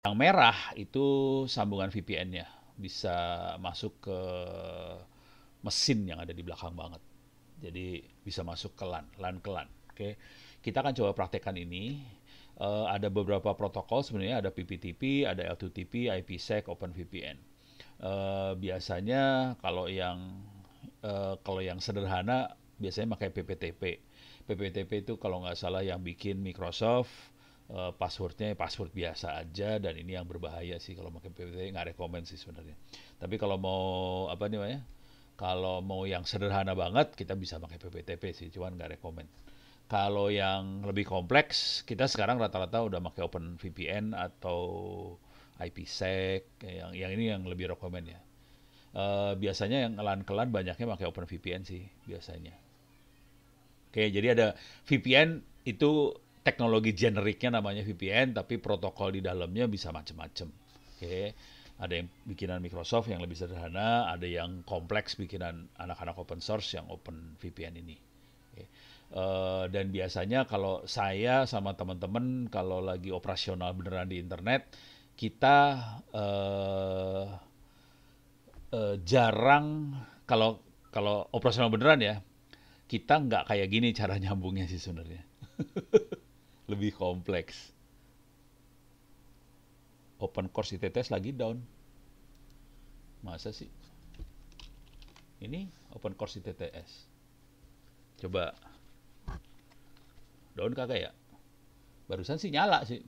Yang merah itu sambungan VPN-nya, bisa masuk ke mesin yang ada di belakang banget. Jadi bisa masuk ke LAN, LAN ke LAN. Oke, kita akan coba praktekkan ini. Ada beberapa protokol sebenarnya, ada PPTP, ada L2TP, IPsec, OpenVPN. Biasanya kalau yang sederhana biasanya pakai PPTP. PPTP itu kalau nggak salah yang bikin Microsoft, passwordnya password biasa aja, dan ini yang berbahaya sih kalau pakai PPTP, nggak rekomend sih sebenarnya. Tapi kalau mau apa namanya, kalau mau yang sederhana banget kita bisa pakai PPTP sih, cuman nggak rekomend. Kalau yang lebih kompleks, kita sekarang rata-rata udah pakai OpenVPN atau IPsec, yang ini yang lebih rekomend ya. Biasanya yang LAN ke LAN banyaknya pakai OpenVPN sih biasanya. Oke, jadi ada VPN itu teknologi generiknya namanya VPN, tapi protokol di dalamnya bisa macam-macam. Oke, ada yang bikinan Microsoft yang lebih sederhana, ada yang kompleks bikinan anak-anak open source yang Open VPN ini. Oke. Dan biasanya kalau saya sama teman-teman kalau lagi operasional beneran di internet, kita eh, jarang kalau kalau operasional beneran ya, kita nggak kayak gini cara nyambungnya sih sebenarnya. Lebih kompleks. Open course ITTS lagi down. Masa sih? Ini open course ITTS. Coba down kagak ya? Barusan sih nyala sih.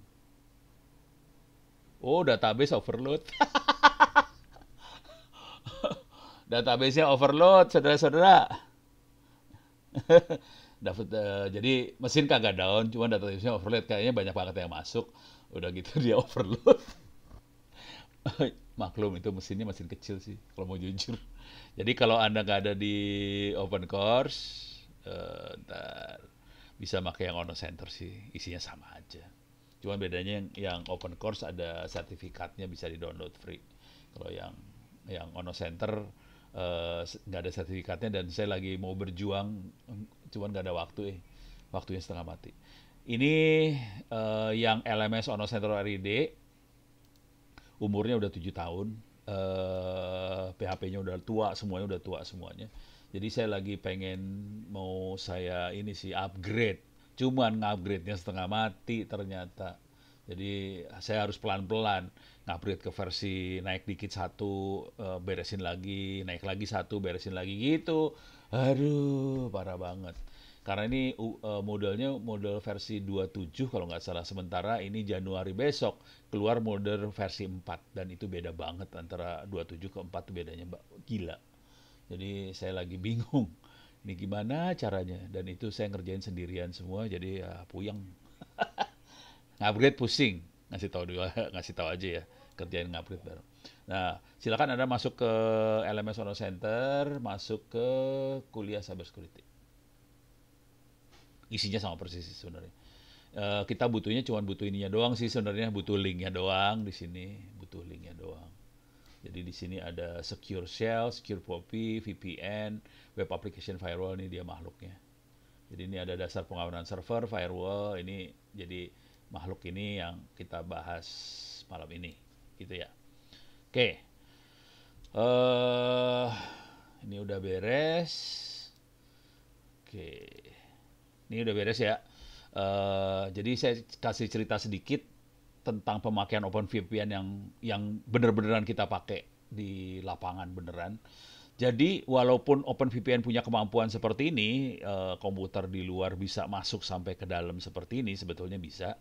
Oh, database overload. Database-nya overload, saudara-saudara. Jadi mesin kagak down, cuma database-nya overload. Kayaknya banyak banget yang masuk. Udah gitu dia overload. Maklum itu mesinnya mesin kecil sih, kalau mau jujur. Jadi kalau Anda nggak ada di open course, ntar bisa pakai yang Ono Center sih, isinya sama aja. Cuman bedanya yang open course ada sertifikatnya, bisa di-download free. Kalau yang Ono Center nggak ada sertifikatnya, dan saya lagi mau berjuang, cuman nggak ada waktu, waktunya setengah mati. Ini yang LMS Ono Center RID, umurnya udah 7 tahun, PHP-nya udah tua, semuanya udah tua semuanya. Jadi saya lagi pengen, mau saya ini sih upgrade, cuman ngupgrade-nya setengah mati ternyata. Jadi saya harus pelan-pelan ngupgrade ke versi, naik dikit satu, beresin lagi, naik lagi satu, beresin lagi gitu. Aduh, parah banget. Karena ini modelnya model versi 27 kalau nggak salah. Sementara ini Januari besok keluar model versi 4. Dan itu beda banget antara 27 ke 4 tuh bedanya gila. Jadi saya lagi bingung. Ini gimana caranya? Dan itu saya ngerjain sendirian semua, jadi ya puyeng. Ngupgrade pusing. Ngasih tahu dulu, ngasih tahu aja ya. Kerjain ngupgrade baru. Nah, silakan Anda masuk ke LMS Ono Center, masuk ke kuliah cybersecurity. Isinya sama persis sih sebenarnya. Kita butuhnya cuma butuh ininya doang sih sebenarnya, butuh linknya doang di sini, butuh linknya doang. Jadi di sini ada secure shell, secure copy, VPN, web application firewall, ini dia makhluknya. Jadi ini ada dasar pengamanan server, firewall, ini jadi makhluk ini yang kita bahas malam ini, gitu ya. Oke, ini udah beres. Oke, ini udah beres ya. Jadi saya kasih cerita sedikit tentang pemakaian OpenVPN yang bener-beneran kita pakai di lapangan beneran. Jadi walaupun OpenVPN punya kemampuan seperti ini, komputer di luar bisa masuk sampai ke dalam seperti ini, sebetulnya bisa.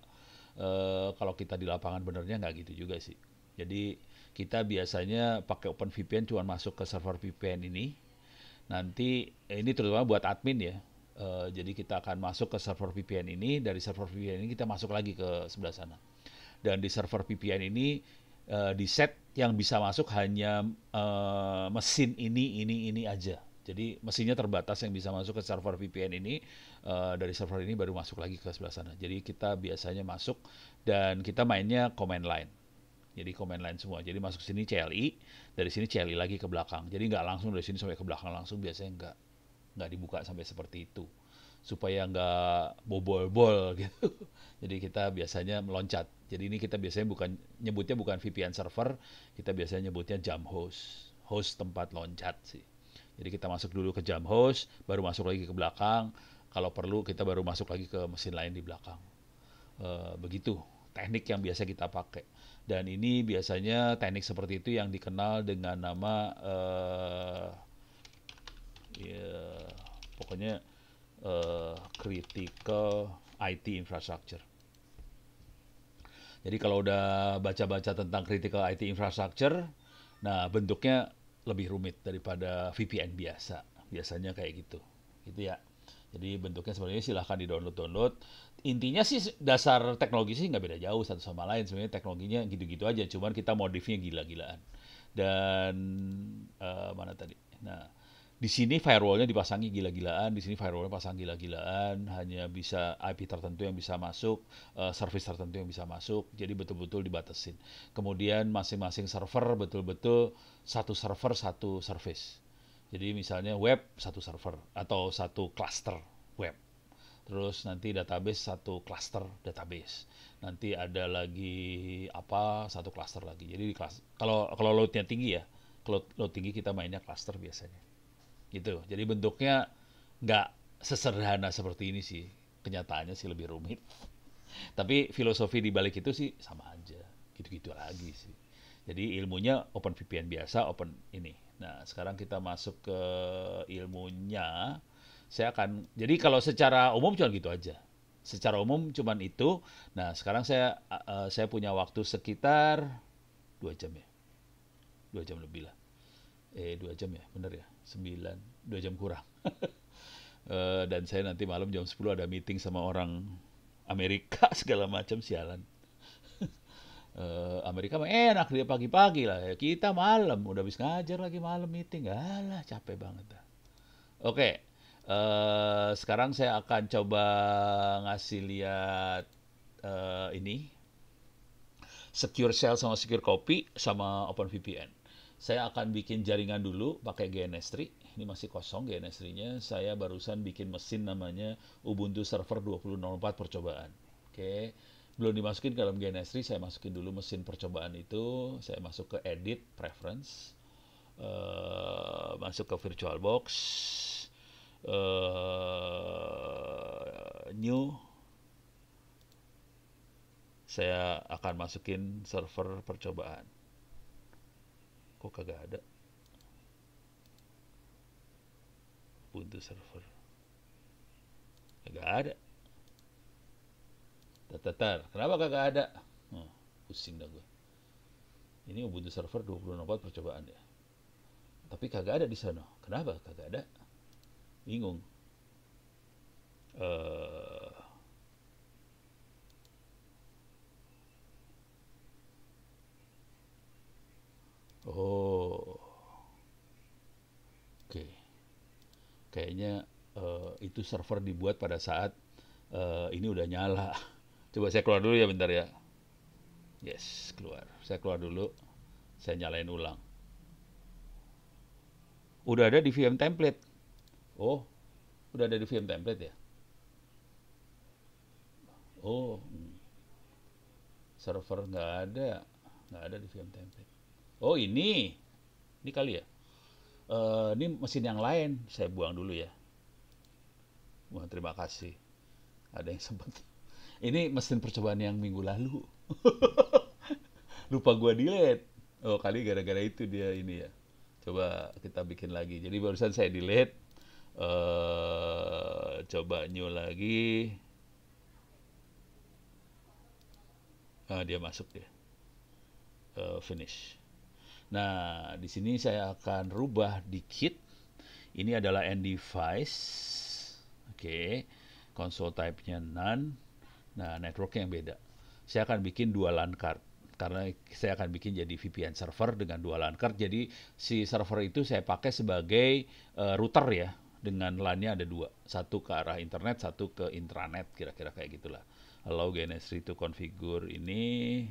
Kalau kita di lapangan benernya nggak gitu juga sih. Jadi kita biasanya pakai OpenVPN cuma masuk ke server VPN ini. Nanti ini terutama buat admin ya. Jadi kita akan masuk ke server VPN ini, dari server VPN ini kita masuk lagi ke sebelah sana. Dan di server VPN ini di set yang bisa masuk hanya mesin ini aja. Jadi mesinnya terbatas yang bisa masuk ke server VPN ini. Dari server ini baru masuk lagi ke sebelah sana. Jadi kita biasanya masuk dan kita mainnya command line. Jadi command line semua. Jadi masuk sini CLI, dari sini CLI lagi ke belakang. Jadi nggak langsung dari sini sampai ke belakang langsung, biasanya nggak dibuka sampai seperti itu. supaya nggak bobol-bol gitu. Jadi kita biasanya meloncat. Jadi ini kita biasanya nyebutnya bukan VPN server, kita biasanya nyebutnya jump host, host tempat loncat sih. Jadi kita masuk dulu ke jump host, baru masuk lagi ke belakang. Kalau perlu kita baru masuk lagi ke mesin lain di belakang. Begitu teknik yang biasa kita pakai. Dan ini biasanya teknik seperti itu yang dikenal dengan nama ya, pokoknya critical IT infrastructure. Jadi kalau udah baca-baca tentang critical IT infrastructure, nah bentuknya lebih rumit daripada VPN biasa. Biasanya kayak gitu. Gitu ya. Jadi bentuknya sebenarnya silahkan di-download. Intinya sih dasar teknologi sih nggak beda jauh satu sama lain. Sebenarnya teknologinya gitu-gitu aja. Cuman kita modifnya gila-gilaan. Dan mana tadi? Nah, di sini firewallnya dipasangi gila-gilaan, di sini firewallnya pasang gila-gilaan, hanya bisa IP tertentu yang bisa masuk, service tertentu yang bisa masuk, jadi betul-betul dibatasin. Kemudian masing-masing server betul-betul satu server satu service. Jadi misalnya web satu server atau satu cluster web. Terus nanti database satu cluster database. Nanti ada lagi apa satu cluster lagi. Jadi kalau kalau loadnya tinggi ya, kalau load tinggi kita mainnya cluster biasanya gitu. Jadi bentuknya nggak sesederhana seperti ini sih. Kenyataannya sih lebih rumit. Tapi filosofi di balik itu sih sama aja. Gitu-gitu lagi sih. Jadi ilmunya OpenVPN biasa, open ini. Nah, sekarang kita masuk ke ilmunya. Jadi kalau secara umum cuma gitu aja. Secara umum cuman itu. Nah, sekarang saya punya waktu sekitar 2 jam ya. 2 jam lebih lah. 2 jam ya, bener ya. 2 jam kurang. Dan saya nanti malam jam 10 ada meeting sama orang Amerika segala macam sialan. Amerika mah enak dia pagi-pagi lah ya. Kita malam udah habis ngajar lagi malam meeting. Alah capek banget dah. Oke. Sekarang saya akan coba ngasih lihat ini Secure Shell sama Secure Copy sama OpenVPN. Saya akan bikin jaringan dulu pakai GNS3. Ini masih kosong GNS3-nya. Saya barusan bikin mesin namanya Ubuntu Server 2004 percobaan. Oke. Belum dimasukin ke dalam GNS3, saya masukin dulu mesin percobaan itu. Saya masuk ke Edit, Preference. Masuk ke VirtualBox. New. Saya akan masukin server percobaan. Kok kagak ada? Ubuntu server. Kagak ada. Kenapa kagak ada? Pusing dah gue. Ini Ubuntu server 2004 percobaan ya. Tapi kagak ada di sana. Kenapa kagak ada? Bingung. Oh, oke. Kayaknya itu server dibuat pada saat ini udah nyala. Coba saya keluar dulu ya bentar ya. Yes, keluar. Saya keluar dulu. Saya nyalain ulang. Udah ada di VM template. Oh, udah ada di VM template ya? Oh, server nggak ada di VM template. Oh ini kali ya. Ini mesin yang lain, saya buang dulu ya. Wah, terima kasih. Ada yang sempat. Ini mesin percobaan yang minggu lalu. Lupa gua delete. Oh, kali gara-gara itu dia ini ya. Coba kita bikin lagi. Jadi barusan saya delete. Coba new lagi. Dia masuk dia. Finish. Nah, di sini saya akan rubah dikit. Ini adalah end device. Oke. Console type-nya none. Nah, networknya yang beda. Saya akan bikin dua LAN card. Karena saya akan bikin jadi VPN server dengan dua LAN card. Jadi si server itu saya pakai sebagai router ya. Dengan LAN-nya ada dua. Satu ke arah internet, satu ke intranet. Kira-kira kayak gitulah. Allow GNS3 to configure ini.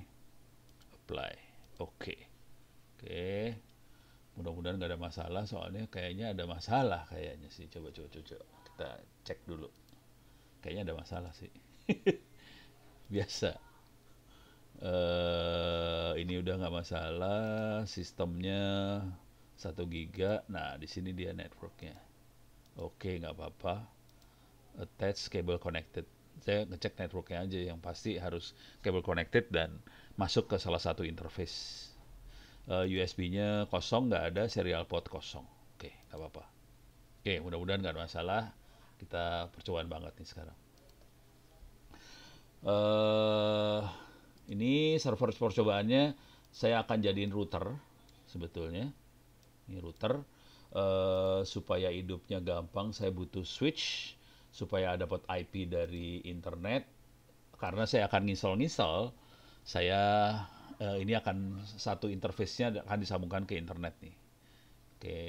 Apply. Oke. Oke. Mudah-mudahan nggak ada masalah. Soalnya kayaknya ada masalah kayaknya sih. Coba. Kita cek dulu. Kayaknya ada masalah sih. Biasa. Ini udah nggak masalah, sistemnya 1 giga. Nah, di sini dia networknya. Oke, nggak apa-apa. Attach cable connected. Saya ngecek networknya aja, yang pasti harus cable connected dan masuk ke salah satu interface. USB-nya kosong, nggak ada, serial port kosong. Oke, nggak apa-apa. Oke, mudah-mudahan nggak ada masalah. Kita percobaan banget nih sekarang. eh ini server percobaannya saya akan jadiin router sebetulnya. Ini router supaya hidupnya gampang. Saya butuh switch supaya dapat IP dari internet. Karena saya akan nginstal, saya ini akan satu interface-nya akan disambungkan ke internet nih. Oke,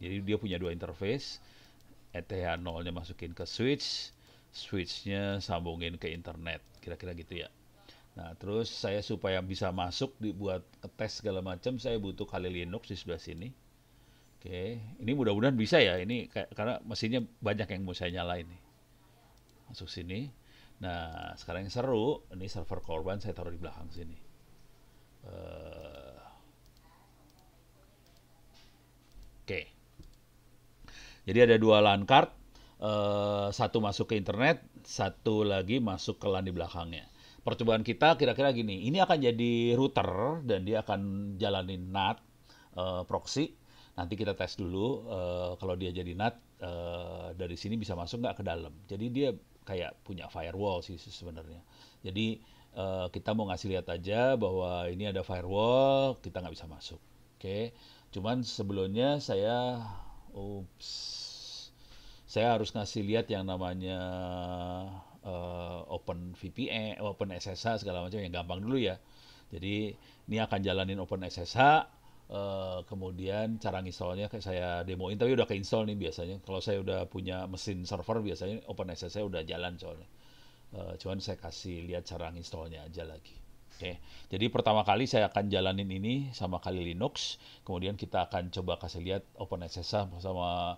jadi dia punya 2 interface. ETH0-nya masukin ke switch, switch-nya sambungin ke internet, kira-kira gitu ya. Nah, terus saya supaya bisa masuk dibuat tes segala macam, saya butuh Kali Linux di sebelah sini. Oke, ini mudah-mudahan bisa ya. Ini karena mesinnya banyak yang mau saya nyalain nih. Masuk sini. Nah, sekarang yang seru, ini server korban saya taruh di belakang sini. Eh, Oke, jadi ada 2 LAN card, satu masuk ke internet, satu lagi masuk ke LAN di belakangnya. Percobaan kita kira-kira gini, ini akan jadi router dan dia akan jalanin NAT proxy. Nanti kita tes dulu kalau dia jadi NAT dari sini bisa masuk nggak ke dalam. Jadi dia kayak punya firewall sih sebenarnya. Jadi kita mau ngasih lihat aja bahwa ini ada firewall, kita nggak bisa masuk. Oke, cuman sebelumnya ups, saya harus ngasih lihat yang namanya Open VPN, Open SSH segala macam yang gampang dulu ya. Jadi ini akan jalanin Open SSH, kemudian cara nginstalnya kayak saya demoin, tapi udah keinstall nih biasanya. Kalau saya udah punya mesin server biasanya Open SSH udah jalan soalnya. Cuman saya kasih lihat cara nginstalnya aja lagi. Oke, jadi pertama kali saya akan jalanin ini sama Kali Linux, kemudian kita akan coba kasih lihat Open SSH sama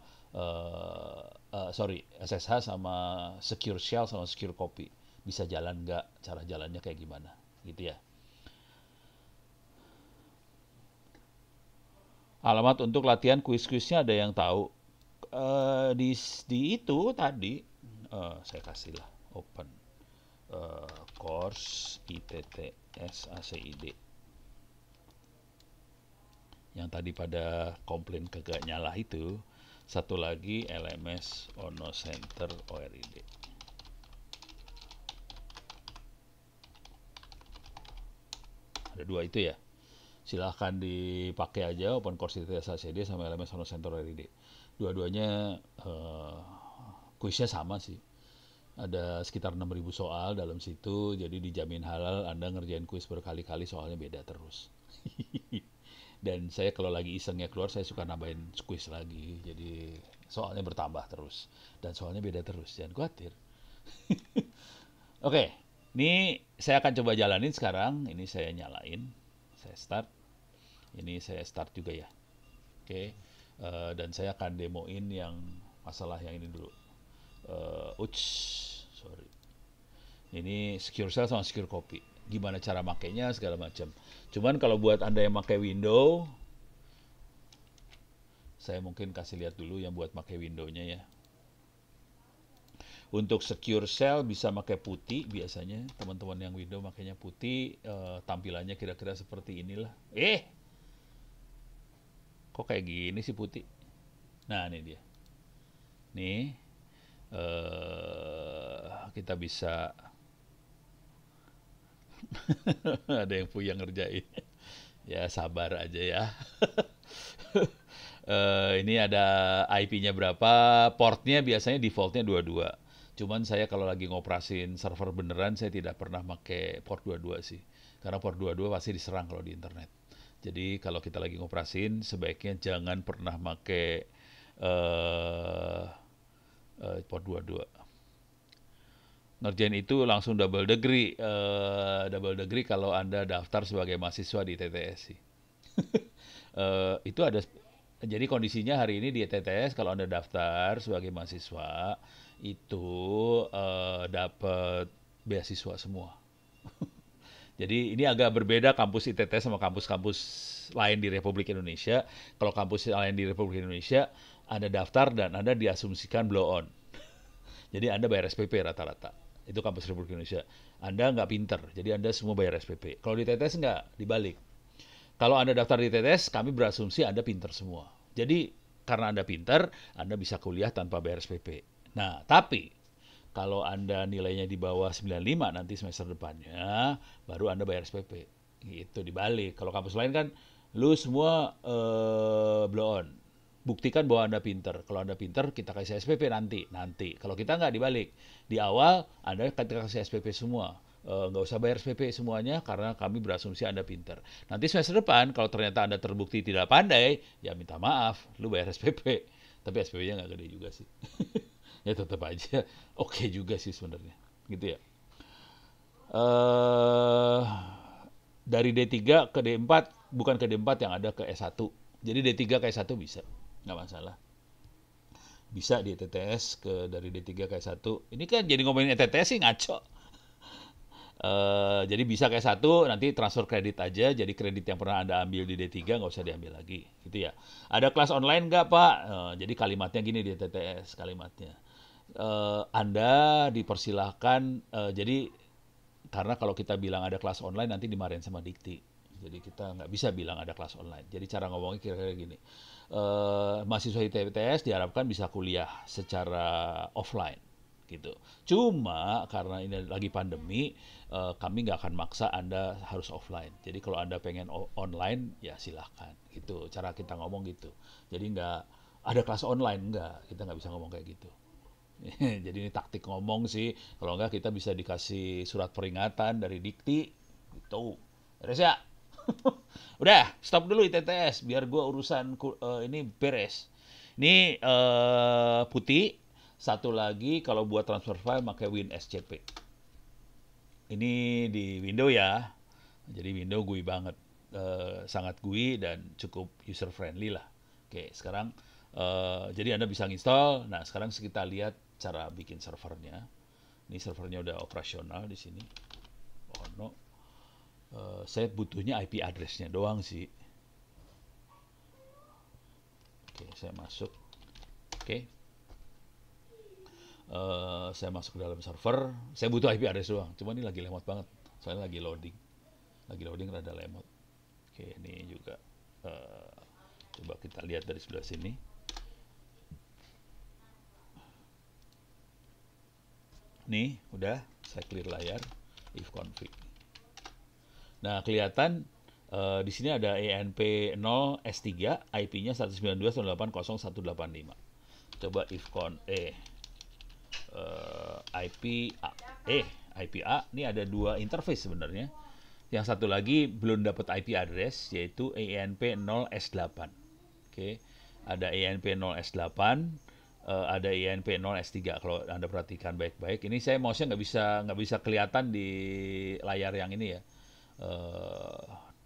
SSH sama Secure Shell sama Secure Copy. Bisa jalan nggak? Cara jalannya kayak gimana? Gitu ya. Alamat untuk latihan kuis-kuisnya ada yang tahu? Di itu tadi saya kasih lah open course ITTS ACID yang tadi pada komplain kagak nyala itu. Satu lagi LMS Ono Center ORID. Ada 2 itu ya. Silahkan dipakai aja Open Course ITTS ACID sama LMS Ono Center ORID. Dua-duanya kuisnya sama sih. Ada sekitar 6.000 soal dalam situ, jadi dijamin halal. Anda ngerjain kuis berkali-kali, soalnya beda terus. Dan saya kalau lagi isengnya keluar, saya suka nambahin kuis lagi. Jadi soalnya bertambah terus. Dan soalnya beda terus, jangan khawatir. Oke, ini saya akan coba jalanin sekarang. Ini saya nyalain, saya start. Ini saya start juga ya. Oke, dan saya akan demoin yang masalah yang ini dulu. Sorry. Ini Secure Shell sama Secure Copy. Gimana cara makainya segala macam. Cuman kalau buat Anda yang pakai Windows, saya mungkin kasih lihat dulu yang buat pakai Windows-nya ya. Untuk Secure Shell bisa pakai putih biasanya. Teman-teman yang Windows makainya putih, tampilannya kira-kira seperti inilah. Kok kayak gini sih putih? Nah, ini dia. Nih, kita bisa ada yang puyeng ngerjain. Ya sabar aja ya. Ini ada IP-nya berapa, portnya biasanya defaultnya 22. Cuman saya kalau lagi ngoperasin server beneran, saya tidak pernah pakai port 22 sih. Karena port 22 pasti diserang kalau di internet. Jadi kalau kita lagi ngoperasin, sebaiknya jangan pernah pakai port 22. Ngerjain itu langsung double degree. Double degree kalau Anda daftar sebagai mahasiswa di TTS sih. Itu ada, jadi kondisinya hari ini di TTS kalau Anda daftar sebagai mahasiswa itu dapat beasiswa semua. Jadi ini agak berbeda kampus ITT sama kampus-kampus lain di Republik Indonesia. Kalau kampus lain di Republik Indonesia, Anda daftar dan Anda diasumsikan blow on. Jadi Anda bayar SPP rata-rata. Itu kampus Republik Indonesia. Anda nggak pinter, jadi Anda semua bayar SPP. Kalau di TTS nggak, dibalik. Kalau Anda daftar di TTS, kami berasumsi Anda pinter semua. Jadi karena Anda pinter, Anda bisa kuliah tanpa bayar SPP. Nah, tapi kalau Anda nilainya di bawah 95 nanti semester depannya, baru Anda bayar SPP. Gitu, dibalik. Kalau kampus lain kan, lu semua blow on. Buktikan bahwa Anda pinter. Kalau Anda pinter, kita kasih SPP nanti. Nanti. Kalau kita nggak, dibalik. Di awal, Anda kita kasih SPP semua. Nggak usah bayar SPP semuanya karena kami berasumsi Anda pinter. Nanti semester depan, kalau ternyata Anda terbukti tidak pandai, ya minta maaf, lu bayar SPP. Tapi SPP-nya nggak gede juga sih. Ya tetap aja oke juga sih sebenarnya. Gitu ya. eh dari D3 ke D4, bukan ke D4 yang ada ke S1. Jadi D3 ke S1 bisa, nggak masalah. Bisa di TTS dari D3 ke S1. Ini kan jadi ngomongin TTS sih ngaco. Jadi bisa kayak satu, nanti transfer kredit aja, jadi kredit yang pernah Anda ambil di D3 nggak usah diambil lagi, gitu ya. Ada kelas online nggak, Pak? Jadi kalimatnya gini di TTS, kalimatnya. Anda dipersilahkan, jadi karena kalau kita bilang ada kelas online nanti dimarahin sama Dikti. Jadi kita nggak bisa bilang ada kelas online. Jadi cara ngomongnya kira-kira gini. Mahasiswa ITS diharapkan bisa kuliah secara offline gitu. Cuma karena ini lagi pandemi, kami nggak akan maksa Anda harus offline. Jadi kalau Anda pengen online, ya silahkan. Gitu. Cara kita ngomong gitu. Jadi nggak ada kelas online, nggak. Kita nggak bisa ngomong kayak gitu. Jadi ini taktik ngomong sih. Kalau nggak kita bisa dikasih surat peringatan dari Dikti. Gitu. Beres ya? Udah, stop dulu ITTS biar gua urusan ini beres. Ini putih. Satu lagi kalau buat transfer file pakai WinSCP. Ini di Windows ya. Jadi Windows GUI banget. Sangat GUI dan cukup user friendly lah. Oke, sekarang jadi Anda bisa install. Nah, sekarang kita lihat cara bikin servernya. Ini servernya udah operasional di sini. Oh no. Saya butuhnya IP address-nya doang sih. Oke, saya masuk. Oke. Saya masuk ke dalam server. Saya butuh IP address doang. Cuma ini lagi lemot banget. Soalnya lagi loading. Lagi loading rada lemot. Oke, ini juga. Coba kita lihat dari sebelah sini. Nih, udah. Saya clear layar. If config. Nah, kelihatan di sini ada ENP0 S3, IP-nya 192.168.0.185. Coba if IP A. IP A, ini ada dua interface sebenarnya. Yang satu lagi belum dapat IP address, yaitu ENP0S8. Oke, ada ENP0S8, ada ENP0S3. Kalau Anda perhatikan baik-baik, ini saya mouse-nya nggak bisa kelihatan di layar yang ini ya.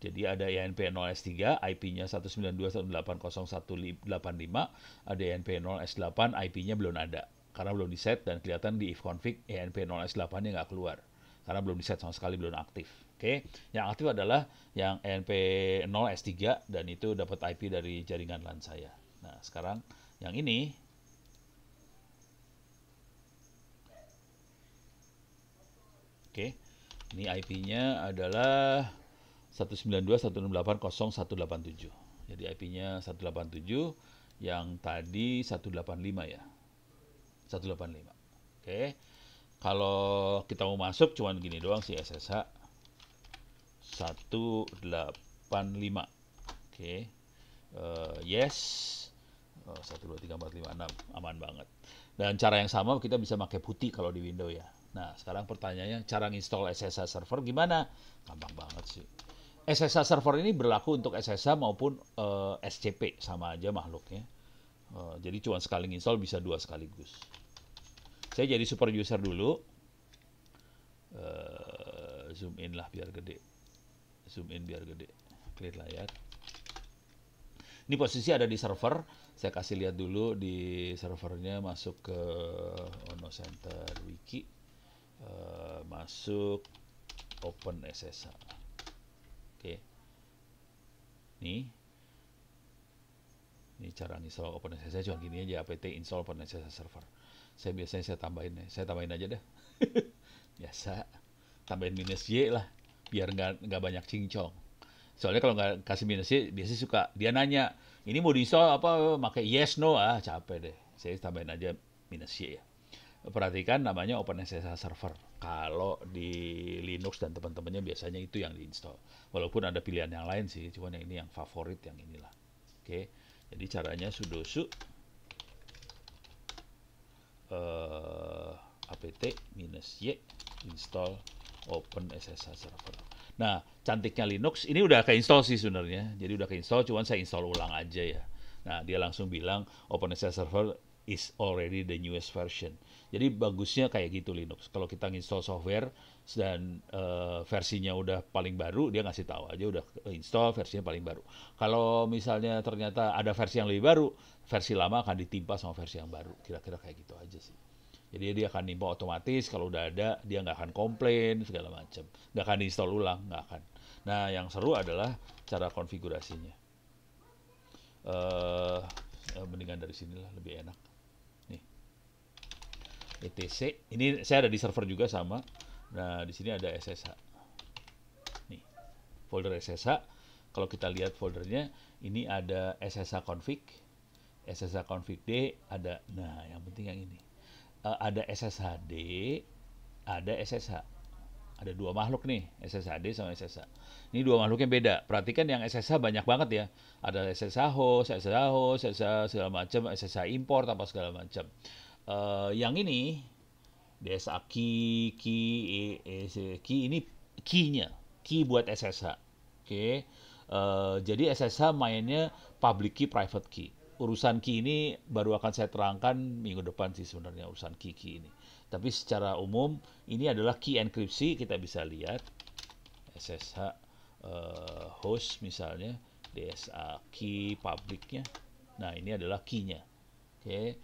Jadi ada ENP0S3, IP-nya 192.168.0.185, ada ENP0S8, IP-nya belum ada. Karena belum di-set dan kelihatan di if config ENP0S8-nya nggak keluar. Karena belum di-set sama sekali, belum aktif. Oke, yang aktif adalah yang ENP0S3 dan itu dapat IP dari jaringan LAN saya. Nah, sekarang yang ini oke, ini IP-nya adalah 192.168.0.187. Jadi IP-nya 187, yang tadi 185 ya. 185. Oke. Kalau kita mau masuk cuman gini doang sih, SSH 185. Oke. Yes. 1 2 3 4 5 6, aman banget. Dan cara yang sama kita bisa pakai putih kalau di Windows ya. Nah, sekarang pertanyaannya cara nginstall SSH server gimana? Gampang banget sih. SSH server ini berlaku untuk SSH maupun SCP, sama aja makhluknya. Jadi cuma sekali install bisa dua sekaligus. Saya jadi super user dulu. Zoom in lah biar gede. Zoom in biar gede. Clear layar. Ini posisi ada di server. Saya kasih lihat dulu di servernya, masuk ke Ono Center Wiki, masuk OpenSSH. Oke. Nih, ini cara install OpenSSH cuma gini aja, apt install OpenSSH server. Saya tambahin aja dah. Biasa, tambahin -y lah, biar nggak banyak cincong. Soalnya kalau nggak kasih -y, biasanya suka dia nanya, ini mau diinstal apa, pakai yes no, capek deh. Saya tambahin aja -y ya. Perhatikan namanya OpenSSH server. Kalau di Linux dan teman-temannya biasanya itu yang diinstal. Walaupun ada pilihan yang lain sih, cuman yang ini yang favorit, yang inilah. Oke, jadi caranya sudo su apt -y install OpenSSH server. Nah, cantiknya Linux, ini udah keinstall sih sebenarnya. Jadi udah keinstall, cuman saya install ulang aja ya. Nah, dia langsung bilang OpenSSH server is already the newest version. Jadi bagusnya kayak gitu Linux. Kalau kita install software dan versinya udah paling baru, dia ngasih tahu aja udah install versinya paling baru. Kalau misalnya ternyata ada versi yang lebih baru, versi lama akan ditimpa sama versi yang baru. Kira-kira kayak gitu aja sih. Jadi dia akan nimpa otomatis, kalau udah ada dia nggak akan komplain segala macam, nggak akan install ulang, nggak akan. Nah, yang seru adalah cara konfigurasinya. Mendingan dari sinilah, lebih enak. Nih, etc. Ini saya ada di server juga sama. Nah, di sini ada SSH. Nih, folder SSH. Kalau kita lihat foldernya, ini ada SSH config, SSH config D, ada. Nah, yang penting yang ini. Ada SSHD, ada SSH. Ada dua makhluk nih, SSHD sama SSH. Ini dua makhluk yang beda. Perhatikan yang SSH banyak banget ya. Ada SSH host, SSH segala macam, SSH import apa segala macam. Yang ini DSA key ini key-nya, key buat SSH. Oke. Jadi SSH mainnya public key, private key. Urusan key ini baru akan saya terangkan minggu depan sih sebenarnya, urusan key ini. Tapi secara umum ini adalah key enkripsi. Kita bisa lihat SSH host misalnya, DSA key publicnya. Nah, ini adalah key-nya. Oke.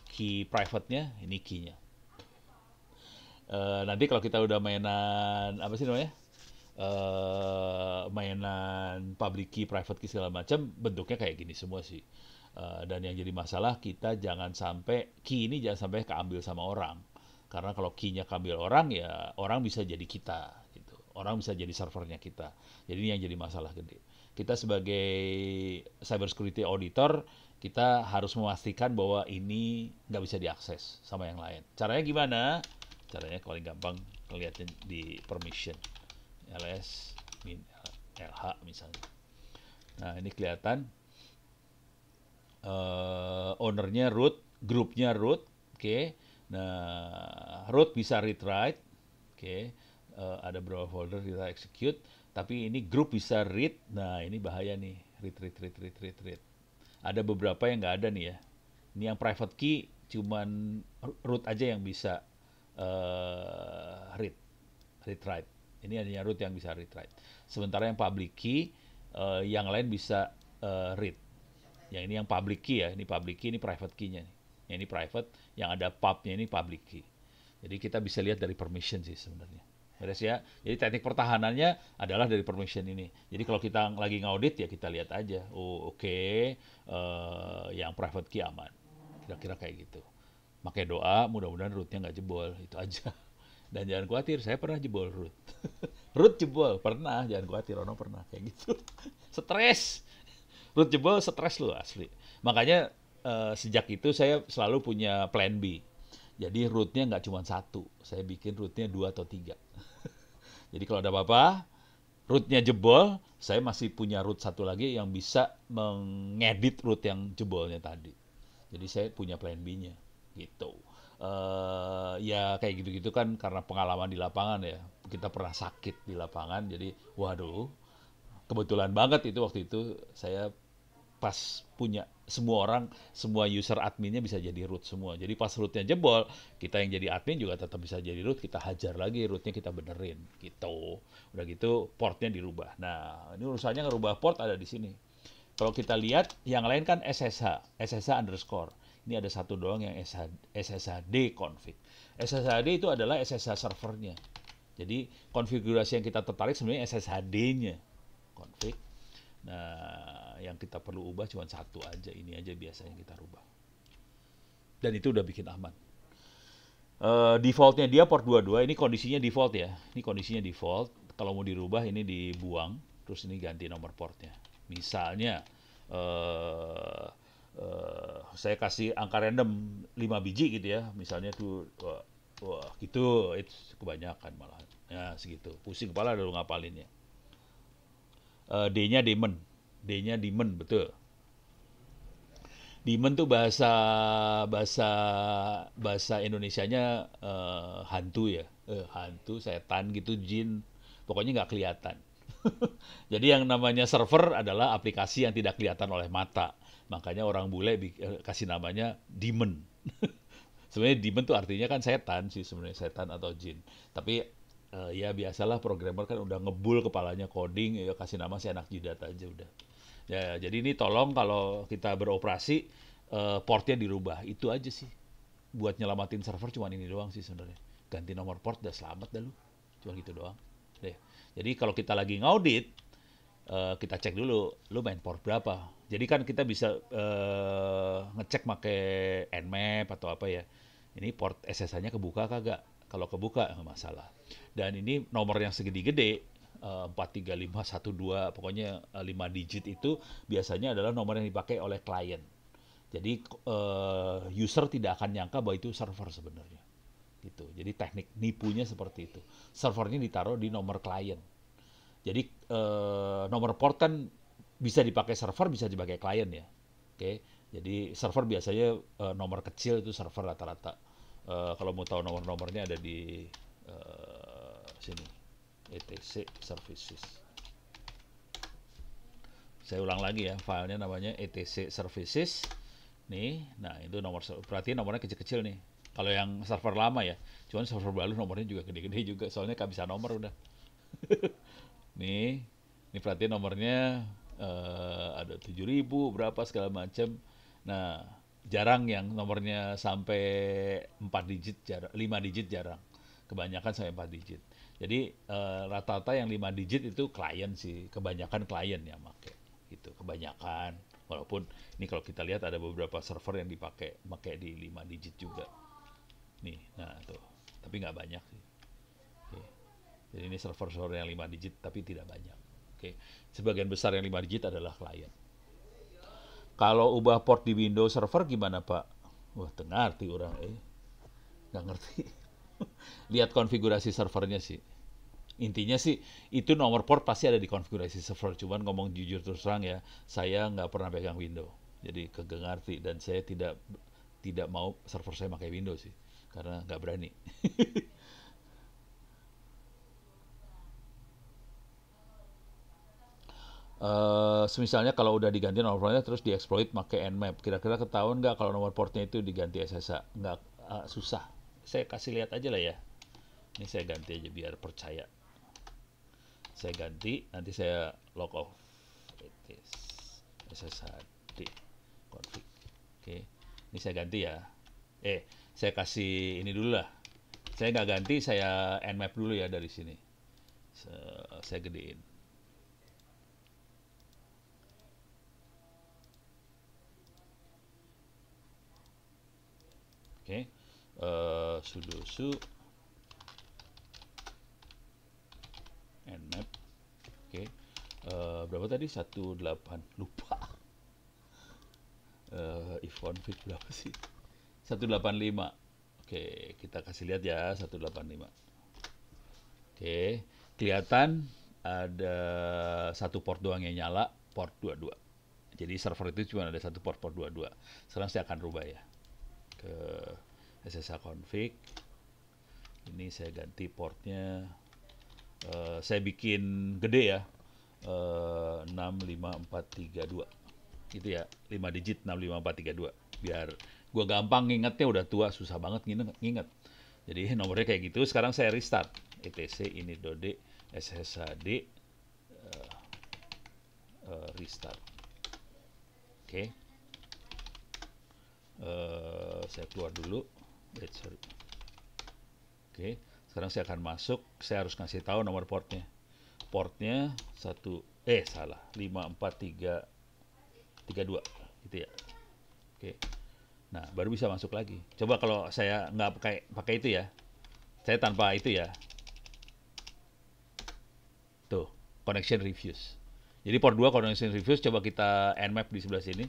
Key private-nya, ini key-nya. Nanti kalau kita udah mainan apa sih namanya? Mainan public key, private key segala macam, bentuknya kayak gini semua sih. Dan yang jadi masalah, kita jangan sampai key ini jangan sampai keambil sama orang. Karena kalau key-nya keambil orang, ya orang bisa jadi kita gitu. Orang bisa jadi servernya kita. Jadi ini yang jadi masalah gede. Kita sebagai cyber security auditor, kita harus memastikan bahwa ini nggak bisa diakses sama yang lain. Caranya gimana? Caranya paling gampang kelihatan di permission. ls min lh misalnya. Nah, ini kelihatan ownernya root, grupnya root. Oke. Nah, root bisa read write. Oke. Ada beberapa folder kita execute, tapi ini grup bisa read. Nah, ini bahaya nih, read. Ada beberapa yang nggak ada nih ya. Ini yang private key cuman root aja yang bisa read write. Ini hanya root yang bisa read write. Sementara yang public key, yang lain bisa read. Yang ini yang public key ya, ini public key, ini private key-nya. Yang ini private, yang ada pub-nya ini public key. Jadi kita bisa lihat dari permission sih sebenarnya. Beres ya. Jadi teknik pertahanannya adalah dari permission ini. Jadi kalau kita lagi ngaudit ya kita lihat aja. Oh oke, yang private key aman. Kira-kira kayak gitu. Pakai doa, mudah-mudahan rootnya nggak jebol. Itu aja. Dan jangan khawatir, saya pernah jebol root. Root jebol, pernah. Jangan khawatir, Ono pernah kayak gitu. Stres. Root jebol, stres loh asli. Makanya sejak itu saya selalu punya plan B. Jadi rootnya nggak cuma satu. Saya bikin rootnya 2 atau 3. Jadi kalau ada apa-apa, rootnya jebol, saya masih punya root satu lagi yang bisa mengedit root yang jebolnya tadi. Jadi saya punya plan B-nya. Gitu. Ya kayak gitu-gitu kan karena pengalaman di lapangan ya. Kita pernah sakit di lapangan, jadi waduh, kebetulan banget itu waktu itu saya pas punya semua user adminnya bisa jadi root semua. Jadi pas rootnya jebol, kita yang jadi admin juga tetap bisa jadi root, kita hajar lagi rootnya, kita benerin gitu. Udah gitu portnya dirubah. Nah, ini urusannya ngerubah port ada di sini. Kalau kita lihat yang lain kan SSH underscore. Ini ada satu doang yang SSHD config. SSHD itu adalah SSH servernya. Jadi konfigurasi yang kita tertarik sebenarnya SSHD-nya config. Nah, yang kita perlu ubah cuma satu aja, ini aja biasanya kita rubah. Dan itu udah bikin aman. Defaultnya dia port 22, ini kondisinya default ya. Ini kondisinya default. Kalau mau dirubah ini dibuang, terus ini ganti nomor portnya. Misalnya saya kasih angka random 5 biji gitu ya, misalnya tuh wah gitu, itu kebanyakan malah. Ya segitu, pusing kepala dulu ngapalinnya. D-nya demon, D-nya demon betul. Demon tuh bahasa bahasa bahasa Indonesianya hantu ya, hantu, setan gitu, jin, pokoknya nggak kelihatan. Jadi yang namanya server adalah aplikasi yang tidak kelihatan oleh mata. Makanya orang bule kasih namanya demon. Sebenarnya demon tuh artinya kan setan sih, sebenarnya setan atau jin. Tapi ya biasalah programmer kan udah ngebul kepalanya coding, ya kasih nama seenak jidat aja udah. Ya, jadi ini tolong kalau kita beroperasi portnya dirubah, itu aja sih. Buat nyelamatin server cuma ini doang sih sebenarnya. Ganti nomor port udah selamat dah lu. Cuma gitu doang. Deh. Jadi kalau kita lagi ngaudit, kita cek dulu, lu main port berapa. Jadi kan kita bisa ngecek pakai Nmap atau apa ya. Ini port SSH-nya kebuka kagak? Kalau kebuka nggak masalah. Dan ini nomor yang segede-gede, 43512, pokoknya 5 digit itu biasanya adalah nomor yang dipakai oleh klien. Jadi user tidak akan nyangka bahwa itu server sebenarnya. Gitu. Jadi teknik nipunya seperti itu. Servernya ditaruh di nomor klien. Jadi nomor port kan bisa dipakai server, bisa dipakai klien ya. Oke. Jadi server biasanya nomor kecil itu server rata-rata. Kalau mau tahu nomor-nomornya ada di sini. etc services. Saya ulang lagi ya, filenya namanya etc services. Nih, nah itu nomor, berarti nomornya kecil-kecil nih. Kalau yang server lama ya, cuman server baru nomornya juga gede-gede juga, soalnya kehabisan nomor udah. Nih, ini perhatiin nomornya ada 7.000 berapa segala macam. Nah, jarang yang nomornya sampai 4 digit, jarang, 5 digit jarang. Kebanyakan sampai 4 digit. Jadi rata-rata yang 5 digit itu klien sih, kebanyakan klien yang pakai. Gitu, kebanyakan. Walaupun ini kalau kita lihat ada beberapa server yang pakai di 5 digit juga. Nih, nah tuh. Tapi nggak banyak sih. Oke. Jadi ini server-server yang 5 digit tapi tidak banyak. Oke. Sebagian besar yang 5 digit adalah klien. Kalau ubah port di Windows Server gimana, Pak? Wah, ngerti orang, nggak ngerti. Lihat konfigurasi servernya sih. Intinya sih, itu nomor port pasti ada di konfigurasi server. Cuman ngomong jujur terus terang ya, saya nggak pernah pegang Windows. Jadi kagak ngerti, dan saya tidak mau server saya pakai Windows sih. Karena nggak berani. Misalnya kalau udah diganti nomor portnya terus dieksploit pakai Nmap, kira-kira ketahuan nggak kalau nomor portnya itu diganti SSH? Nggak, susah. Saya kasih lihat aja lah ya. Ini saya ganti aja biar percaya. Saya ganti, nanti saya log off. SSHD config. Oke, ini saya ganti ya. Saya kasih ini dulu lah. Saya nggak ganti, saya Nmap dulu ya dari sini. Saya gedein. Oke, sudo su nmap. Oke, berapa tadi? 18, lupa. If config berapa sih? 185. Oke, kita kasih lihat ya, 185. Oke, kelihatan ada satu port doang yang nyala, port 22. Jadi server itu cuma ada satu port 22. Sekarang saya akan rubah ya ke SSH config. Ini saya ganti portnya, saya bikin gede ya, 65432 gitu ya, 5 digit 65432, biar gua gampang ngingetnya, udah tua susah banget nginget. Jadi nomornya kayak gitu. Sekarang saya restart etc ini dode sshd restart. Oke. Saya keluar dulu. Sorry. Oke. Sekarang saya akan masuk. Saya harus ngasih tahu nomor portnya. Portnya salah. 54332 gitu ya. Oke. Nah, baru bisa masuk lagi. Coba kalau saya nggak pakai itu ya. Saya tanpa itu ya. Tuh, connection refuse. Jadi port 2 connection refuse, coba kita nmap di sebelah sini.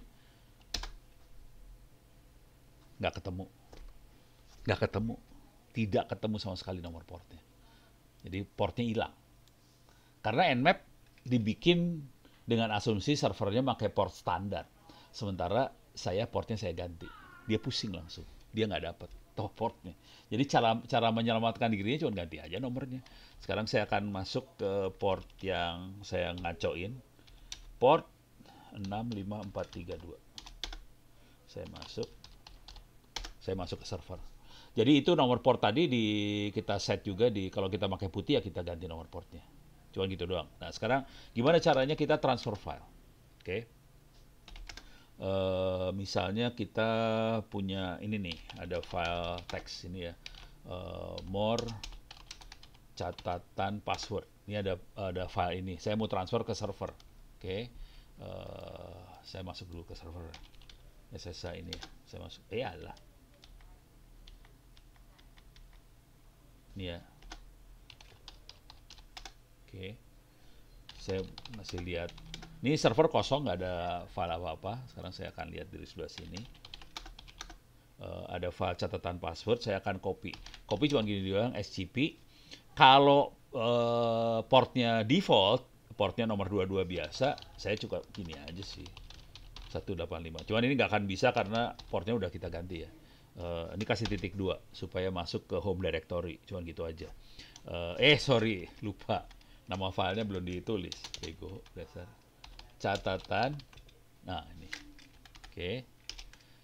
Nggak ketemu. Nggak ketemu. Tidak ketemu sama sekali nomor portnya. Jadi portnya hilang. Karena nmap dibikin dengan asumsi servernya pakai port standar. Sementara portnya saya ganti. Dia pusing langsung. Dia nggak dapat portnya. Jadi cara menyelamatkan dirinya cuma ganti aja nomornya. Sekarang saya akan masuk ke port yang saya ngacoin. Port 65432. Saya masuk ke server. Jadi itu nomor port tadi kita set juga kalau kita pakai putih ya kita ganti nomor portnya. Cuma gitu doang. Nah, sekarang gimana caranya kita transfer file? Oke. Misalnya kita punya ini nih, ada file teks ini ya. More catatan password. Ini ada file ini. Saya mau transfer ke server. Oke. Saya masuk dulu ke server SSH ini ya. Saya masuk. Alah. Ini ya. Oke. Saya masih lihat. Ini server kosong, nggak ada file apa-apa. Sekarang saya akan lihat dari sebelah sini. Ada file catatan password, saya akan copy. Copy cuma gini doang, SCP. Kalau portnya default, portnya nomor 22 biasa, saya cukup gini aja sih. 185. Cuman ini nggak akan bisa karena portnya udah kita ganti ya. Ini kasih titik 2 supaya masuk ke home directory. Cuman gitu aja. Sorry, lupa. Nama filenya belum ditulis. Bego, dasar. Catatan. Nah, ini. Oke.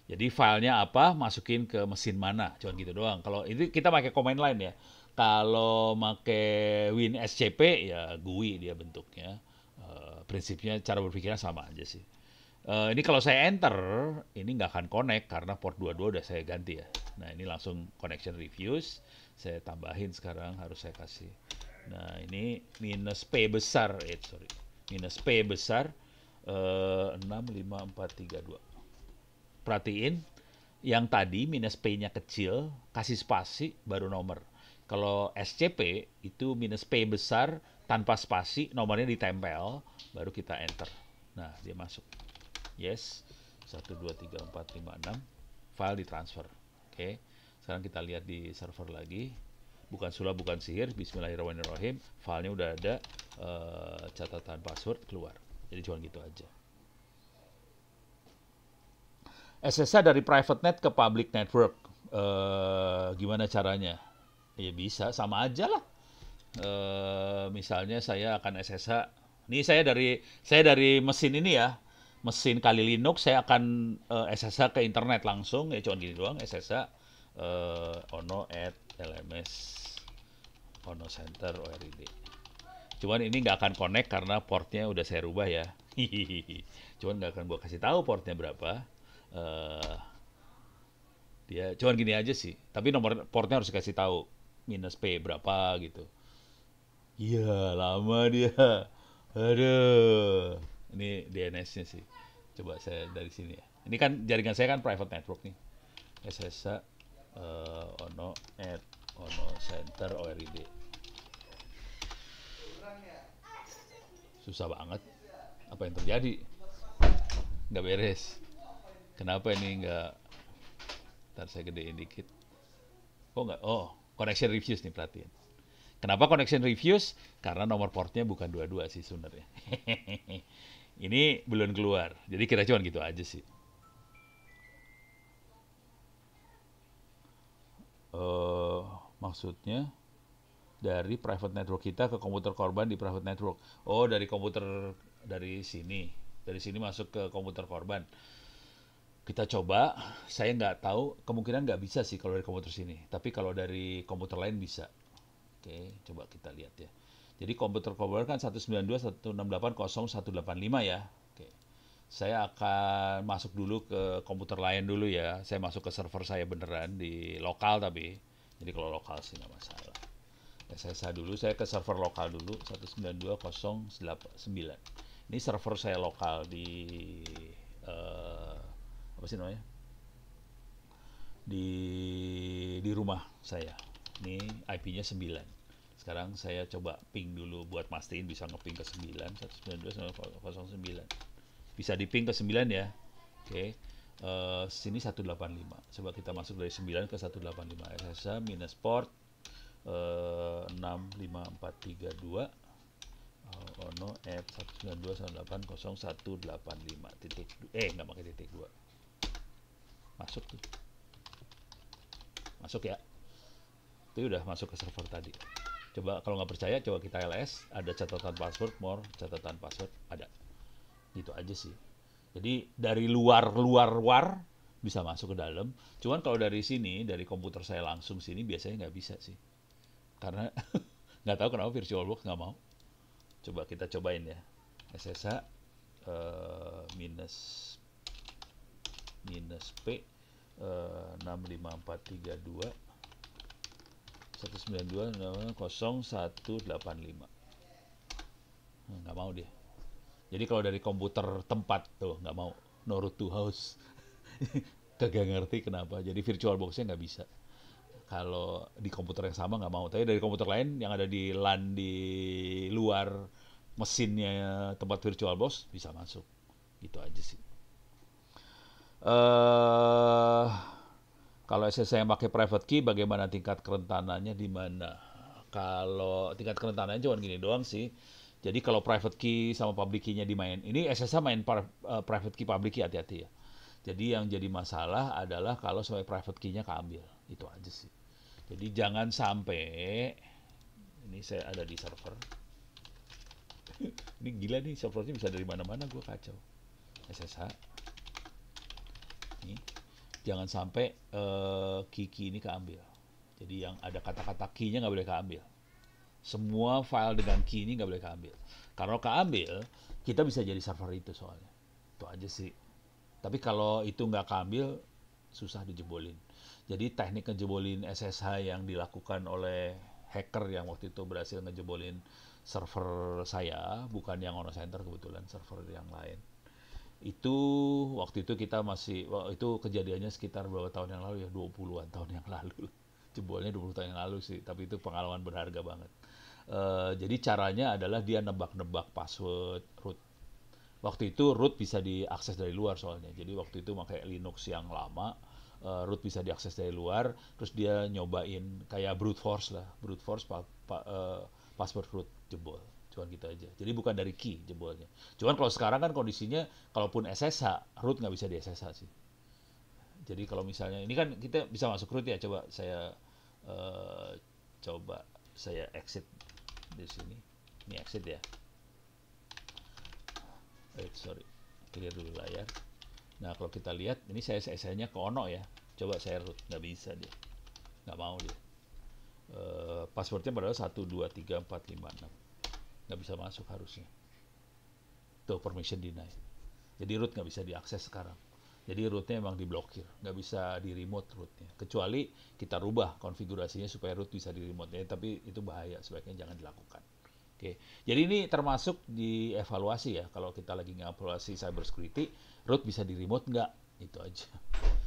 Jadi filenya apa, masukin ke mesin mana. Cuman gitu doang. Kalau itu kita pakai command line ya. Kalau pakai WinSCP ya GUI dia bentuknya. Prinsipnya cara berpikirnya sama aja sih. Ini kalau saya enter, ini nggak akan connect karena port 22 udah saya ganti ya. Nah, ini langsung connection refuse. Saya tambahin sekarang, harus saya kasih. Nah, ini minus P besar. Minus P besar 65432. Perhatiin, yang tadi minus P-nya kecil, kasih spasi, baru nomor. Kalau SCP, itu minus P besar, tanpa spasi, nomornya ditempel, baru kita enter. Nah, dia masuk. Yes, 1, 2, 3, 4, 5, 6. File ditransfer. Oke, sekarang kita lihat di server lagi. Bukan sulap, bukan sihir. Bismillahirrahmanirrahim. Filenya udah ada, catatan password keluar. Jadi cuma gitu aja. SSH dari private net ke public network. Gimana caranya? Ya bisa, sama aja lah. Misalnya saya akan SSH. Ini saya dari mesin ini ya. Mesin Kali Linux, saya akan SSH ke internet langsung. Ya cuma gini doang, SSH ono at lms ono center ORID. Cuman ini nggak akan connect karena portnya udah saya rubah ya. Cuman nggak akan gua kasih tahu portnya berapa. Dia cuman gini aja sih. Tapi nomor portnya harus dikasih tahu. Minus P berapa gitu. Iya, lama dia. Aduh. Ini DNS-nya sih. Coba saya dari sini ya. Ini kan jaringan saya kan private network nih. SSH ono at ono center ORID. Susah banget. Apa yang terjadi? Nggak beres. Kenapa ini nggak? Ntar saya gedein dikit. Oh nggak? Oh, connection refuse nih, perhatiin. Kenapa connection refuse? Karena nomor portnya bukan 22 sih sebenarnya. Ini belum keluar. Jadi kira cuman gitu aja sih. Maksudnya dari private network kita ke komputer korban di private network. Oh, dari komputer dari sini. Dari sini masuk ke komputer korban. Kita coba, saya nggak tahu, kemungkinan nggak bisa sih kalau dari komputer sini. Tapi kalau dari komputer lain bisa. Oke, coba kita lihat ya. Jadi komputer korban kan 192.168.0.185 ya. Oke. Saya akan masuk dulu ke komputer lain dulu ya. Saya masuk ke server saya beneran di lokal tapi. Jadi kalau lokal sih nggak masalah. SSH dulu, saya ke server lokal dulu 192.0.9. Ini server saya lokal di eh, apa sih namanya? Di rumah saya. Ini IP-nya 9. Sekarang saya coba ping dulu buat mastiin bisa ngeping ke 9, 192.0.9. Bisa diping ke 9 ya. Oke. Sini 185. Coba kita masuk dari 9 ke 185. SSH minus port 65432 ono at 192.168.0.185 titik nggak pakai titik 2. Masuk tuh. Masuk ya. Itu udah masuk ke server tadi. Coba kalau nggak percaya coba kita LS, ada catatan password, more catatan password ada. Gitu aja sih. Jadi dari luar war bisa masuk ke dalam. Cuman kalau dari sini, dari komputer saya langsung sini biasanya nggak bisa sih. Karena nggak tahu kenapa VirtualBox nggak mau. Coba kita cobain ya. SSH minus P 65432 192.0.185. Nggak mau dia. Jadi kalau dari komputer tempat tuh nggak mau. No root to house. Kagak ngerti kenapa. Jadi VirtualBox-nya nggak bisa. Kalau di komputer yang sama nggak mau. Tapi dari komputer lain yang ada di LAN di luar mesinnya tempat VirtualBox bisa masuk. Gitu aja sih. eh Kalau saya pakai private key, bagaimana tingkat kerentanannya di mana? Kalau tingkat kerentanannya cuma gini doang sih. Jadi kalau private key sama public key-nya dimain, ini SSH main private key public key hati-hati ya. Jadi yang jadi masalah adalah kalau sampai private key-nya keambil. Itu aja sih. Jadi jangan sampai ini saya ada di server. Ini gila nih servernya bisa dari mana-mana, gue kacau. SSH. Nih. Jangan sampai key ini keambil. Jadi yang ada kata-kata key-nya nggak boleh keambil. Semua file dengan key ini nggak boleh keambil. Kalau keambil, kita bisa jadi server itu soalnya. Itu aja sih. Tapi kalau itu nggak keambil, susah dijebolin. Jadi teknik ngejebolin SSH yang dilakukan oleh hacker yang waktu itu berhasil ngejebolin server saya, bukan yang Ono Center kebetulan, server yang lain. Itu waktu itu kita masih, itu kejadiannya sekitar berapa tahun yang lalu ya, 20-an tahun yang lalu. Jebolnya 20 tahun yang lalu sih, tapi itu pengalaman berharga banget. Jadi caranya adalah dia nebak-nebak password root. Waktu itu root bisa diakses dari luar soalnya. Jadi waktu itu pakai Linux yang lama, root bisa diakses dari luar, terus dia nyobain kayak brute force lah, brute force password root jebol. Cuman gitu aja. Jadi bukan dari key jebolnya. Cuman kalau sekarang kan kondisinya, kalaupun SSH, root nggak bisa di SSH sih. Jadi kalau misalnya, ini kan kita bisa masuk root ya, eh, coba saya exit di sini. Ini exit ya. Sorry, clear dulu layar. Nah kalau kita lihat, ini saya SSH-nya ke Ono ya. Coba saya root, nggak bisa dia, nggak mau dia. Passwordnya padahal 1234566, nggak bisa masuk harusnya. Tuh permission deny. Jadi root nggak bisa diakses sekarang. Jadi rootnya emang diblokir, nggak bisa di remote rootnya. Kecuali kita rubah konfigurasinya supaya root bisa di remote. Ya, tapi itu bahaya, sebaiknya jangan dilakukan. Oke, jadi ini termasuk di evaluasi ya. Kalau kita lagi ngevaluasi cyber security, root bisa di remote nggak? Itu aja.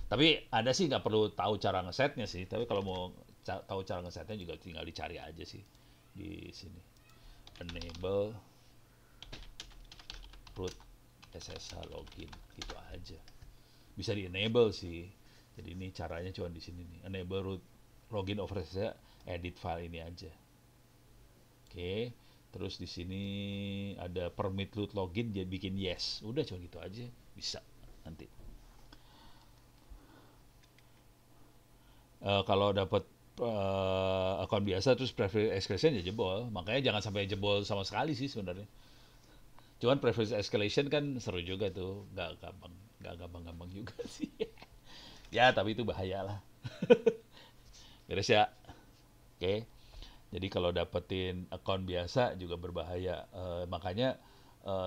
Tapi ada sih nggak perlu tahu cara ngesetnya sih. Tapi kalau mau tahu cara ngesetnya juga tinggal dicari aja sih di sini. Enable root SSH login gitu aja. Bisa di enable sih. Jadi ini caranya cuma di sini nih. Enable root login over SSH, edit file ini aja. Oke. Terus di sini ada permit root login, dia bikin yes. Udah cuma gitu aja, bisa nanti. Kalau dapat akun biasa terus privilege escalation ya jebol. Makanya jangan sampai jebol sama sekali sih sebenarnya. Cuman privilege escalation kan seru juga tuh, nggak gampang-gampang juga sih. Ya tapi itu bahaya lah. Beres ya. Oke. Jadi kalau dapetin akun biasa juga berbahaya. Makanya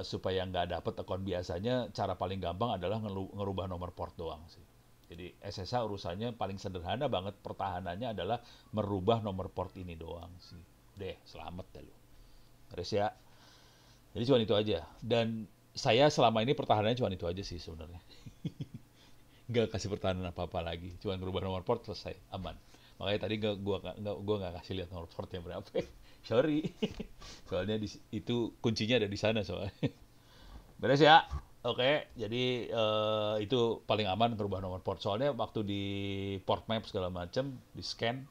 supaya nggak dapet akun biasanya, cara paling gampang adalah ngerubah nomor port doang sih. Jadi SSH urusannya paling sederhana banget, pertahanannya adalah merubah nomor port ini doang sih. Deh, selamat dah lu. Beres ya. Jadi cuma itu aja. Dan saya selama ini pertahanannya cuma itu aja sih sebenarnya. Nggak kasih pertahanan apa-apa lagi. Cuma ngerubah nomor port, selesai, aman. Makanya tadi gua nggak kasih lihat nomor portnya berapa. Sorry. Soalnya itu kuncinya ada di sana soalnya. Beres ya. Oke, jadi itu paling aman ngerubah nomor port. Soalnya waktu di port map segala macam, di scan,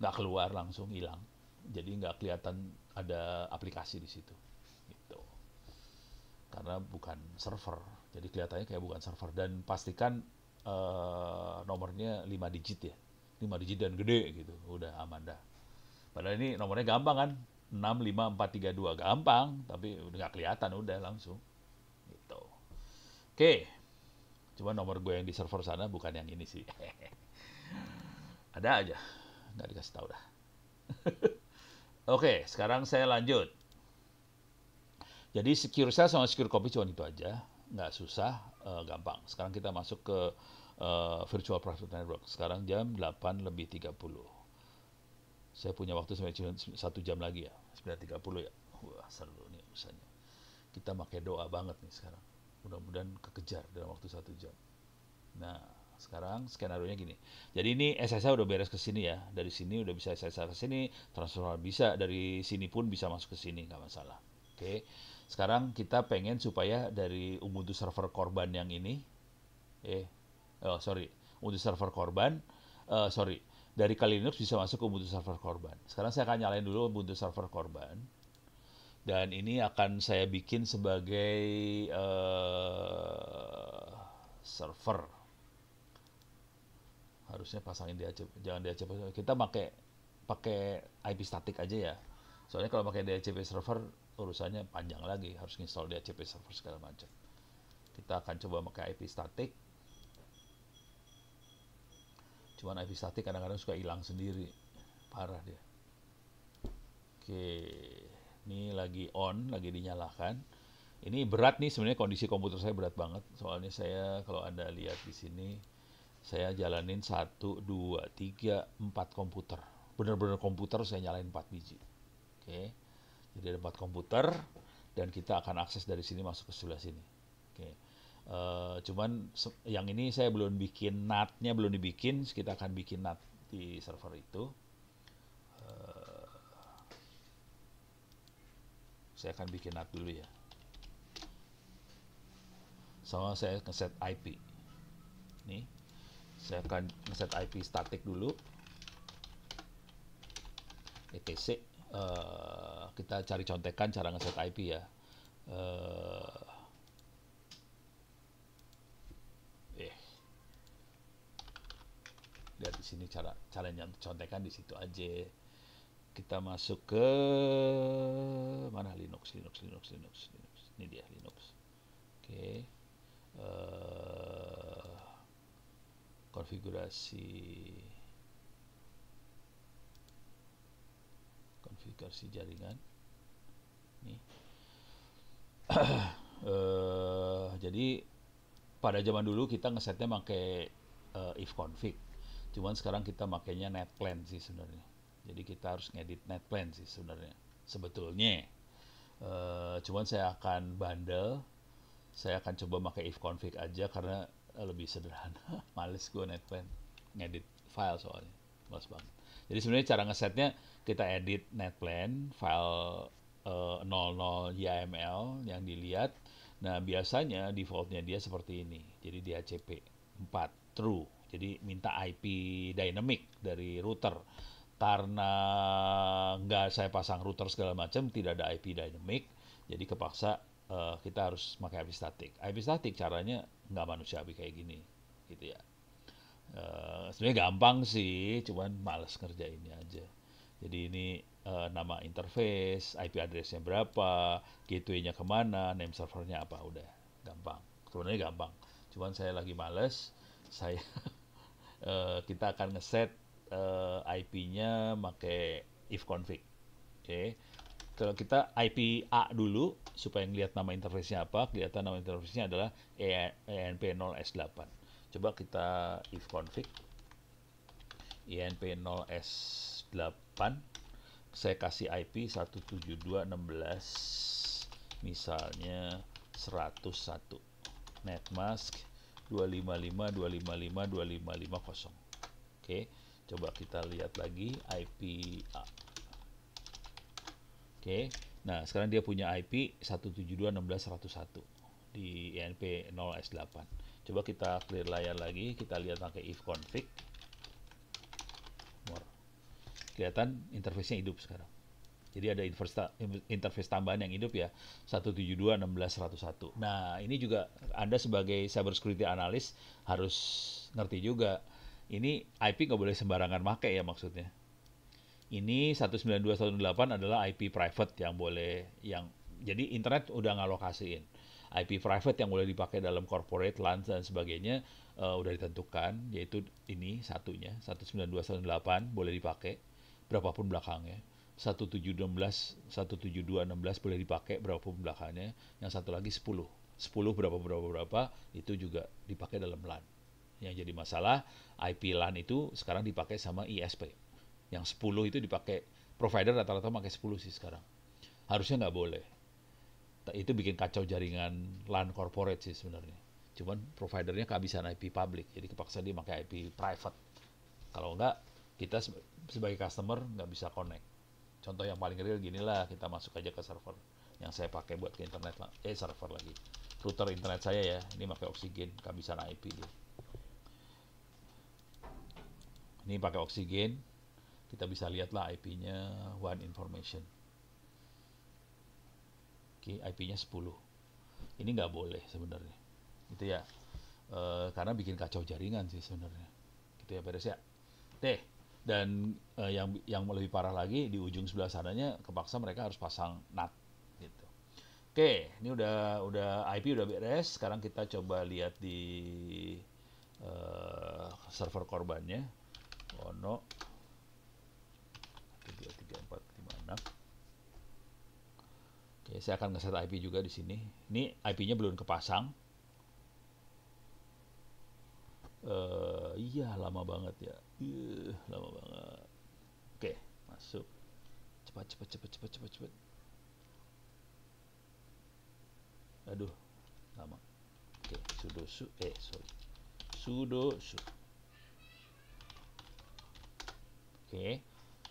nggak keluar, langsung hilang. Jadi nggak kelihatan ada aplikasi di situ. Gitu. Karena bukan server, jadi kelihatannya kayak bukan server. Dan pastikan nomornya 5 digit ya. 5 digit dan gede gitu, udah aman dah. Padahal ini nomornya gampang kan, 65432 gampang, tapi udah nggak kelihatan, udah langsung. Gitu. Oke, cuma nomor gue yang di server sana bukan yang ini sih. Ada aja, nggak dikasih tahu dah. Oke, sekarang saya lanjut. Jadi secure cell sama secure copy cuma itu aja, nggak susah, gampang. Sekarang kita masuk ke virtual private network. Sekarang jam 8:30. Saya punya waktu sampai 1 jam lagi ya, 9:30 ya. Wah, seru nih urusannya. Kita pakai doa banget nih sekarang. Mudah-mudahan kekejar dalam waktu 1 jam. Nah, sekarang skenario-nya gini. Jadi ini SSH udah beres ke sini ya. Dari sini udah bisa SSH ke sini, transfer bisa, dari sini pun bisa masuk ke sini, nggak masalah. Oke. Sekarang kita pengen supaya dari Ubuntu server korban yang ini, Ubuntu server korban, dari Kali Linux bisa masuk ke Ubuntu server korban. Sekarang saya akan nyalain dulu Ubuntu server korban. Dan ini akan saya bikin sebagai server. Harusnya pasangin DHCP, jangan DHCP. Kita pakai IP static aja ya. Soalnya kalau pakai DHCP server urusannya panjang lagi, harus install DHCP server segala macam. Kita akan coba pakai IP static. Cuman IP static kadang-kadang suka hilang sendiri, parah dia. Oke, ini lagi on, lagi dinyalakan. Ini berat nih sebenarnya, kondisi komputer saya berat banget. Soalnya saya kalau Anda lihat di sini, saya jalanin 1, 2, 3, 4 komputer. Bener-bener komputer saya nyalain 4 biji. Oke, jadi ada 4 komputer dan kita akan akses dari sini masuk ke sebelah sini. Oke, cuman yang ini saya belum bikin NAT-nya, belum dibikin. Kita akan bikin NAT di server itu. Saya akan bikin NAT dulu ya. Sama saya ngeset IP. Nih, saya akan ngeset IP static dulu. etc. Kita cari contekan cara ngeset IP ya. Lihat di sini cara contekan di situ aja. Kita masuk ke mana, Linux. Ini dia Linux. Oke. Konfigurasi jaringan. Nih. Jadi pada zaman dulu kita ngesetnya pakai ifconfig. Cuman sekarang kita makainya netplan sih sebenarnya. Jadi kita harus ngedit netplan sih sebenarnya. Sebetulnya. Cuman saya akan bundle. Saya akan coba pakai ifconfig aja karena lebih sederhana. Males gue netplan. Ngedit file soalnya. Males banget. Jadi sebenarnya cara ngesetnya kita edit netplan, file 00 YAML yang dilihat. Nah, biasanya defaultnya dia seperti ini. Jadi DHCP 4 true. Jadi minta IP dynamic dari router. Karena nggak saya pasang router segala macam, tidak ada IP dynamic. Jadi kepaksa kita harus pakai IP static. IP static caranya nggak manusiawi kayak gini, gitu ya. Sebenarnya gampang sih, cuman males ngerjainnya aja. Jadi ini nama interface, IP address-nya berapa, gateway-nya kemana, name servernya apa, udah gampang. Sebenarnya gampang. Cuman saya lagi males, kita akan ngeset IP-nya pakai ifconfig. Oke. Kalau kita IP A dulu supaya ngelihat nama interface-nya apa, kelihatan nama interface-nya adalah ENP0S8. Coba kita if config ENP0S8, saya kasih IP 172.16 misalnya 101, netmask 255.255.255.0. Oke, coba kita lihat lagi IP A. Oke, nah sekarang dia punya IP 172.16.101 di ENP0S8. Coba kita clear layar lagi, kita lihat pakai if config. More. Kelihatan interface-nya hidup sekarang. Jadi ada interface tambahan yang hidup ya, 172.16.101. Nah, ini juga Anda sebagai cyber security analyst harus ngerti juga. Ini IP nggak boleh sembarangan pakai ya maksudnya. Ini 192.168 adalah IP private yang boleh, jadi internet udah ngalokasiin. IP private yang boleh dipakai dalam corporate, LAN dan sebagainya udah ditentukan, yaitu ini satunya 192.168 boleh dipakai berapapun belakangnya. 172.16 boleh dipakai berapapun belakangnya. Yang satu lagi 10 berapa itu juga dipakai dalam LAN. Yang jadi masalah IP LAN itu sekarang dipakai sama ISP. Yang 10 itu dipakai, provider rata-rata pakai 10 sih sekarang. Harusnya nggak boleh. Itu bikin kacau jaringan LAN corporate sih sebenarnya. Cuman providernya kehabisan IP public, jadi kepaksa dia pakai IP private. Kalau nggak, kita sebagai customer nggak bisa connect. Contoh yang paling real gini lah, kita masuk aja ke server yang saya pakai buat ke internet lah. Server lagi. Router internet saya ya, ini pakai Oxygen, kehabisan IP dia. Ini pakai Oxygen, kita bisa lihatlah IP-nya one information. Oke, IP-nya 10. Ini nggak boleh sebenarnya. Gitu ya. Karena bikin kacau jaringan sih sebenarnya. Gitu ya, beres ya. Dan yang lebih parah lagi di ujung sebelah sananya kepaksa mereka harus pasang NAT gitu. Oke, ini udah IP udah beres. Sekarang kita coba lihat di server korbannya. Ono 33456. Oke, saya akan ngeset IP juga di sini. Ini IP-nya belum kepasang. Iya, lama banget ya. Lama banget. Oke, masuk. Cepat. Aduh, lama. Oke, sudo su. Oke,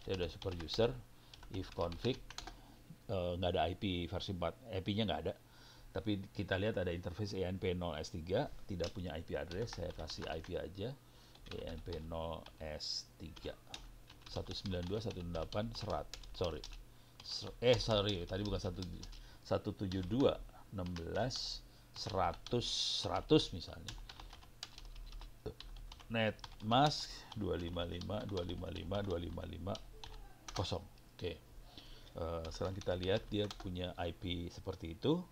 saya udah super user. If config, nggak ada IP versi 4, IP-nya nggak ada. Tapi kita lihat ada interface ENP0S3, tidak punya IP address, saya kasih IP aja. ENP0S3 192.168 sorry, tadi bukan 172.16.100 misalnya. Netmask 255.255.255.0. Oke. Sekarang kita lihat dia punya IP seperti itu.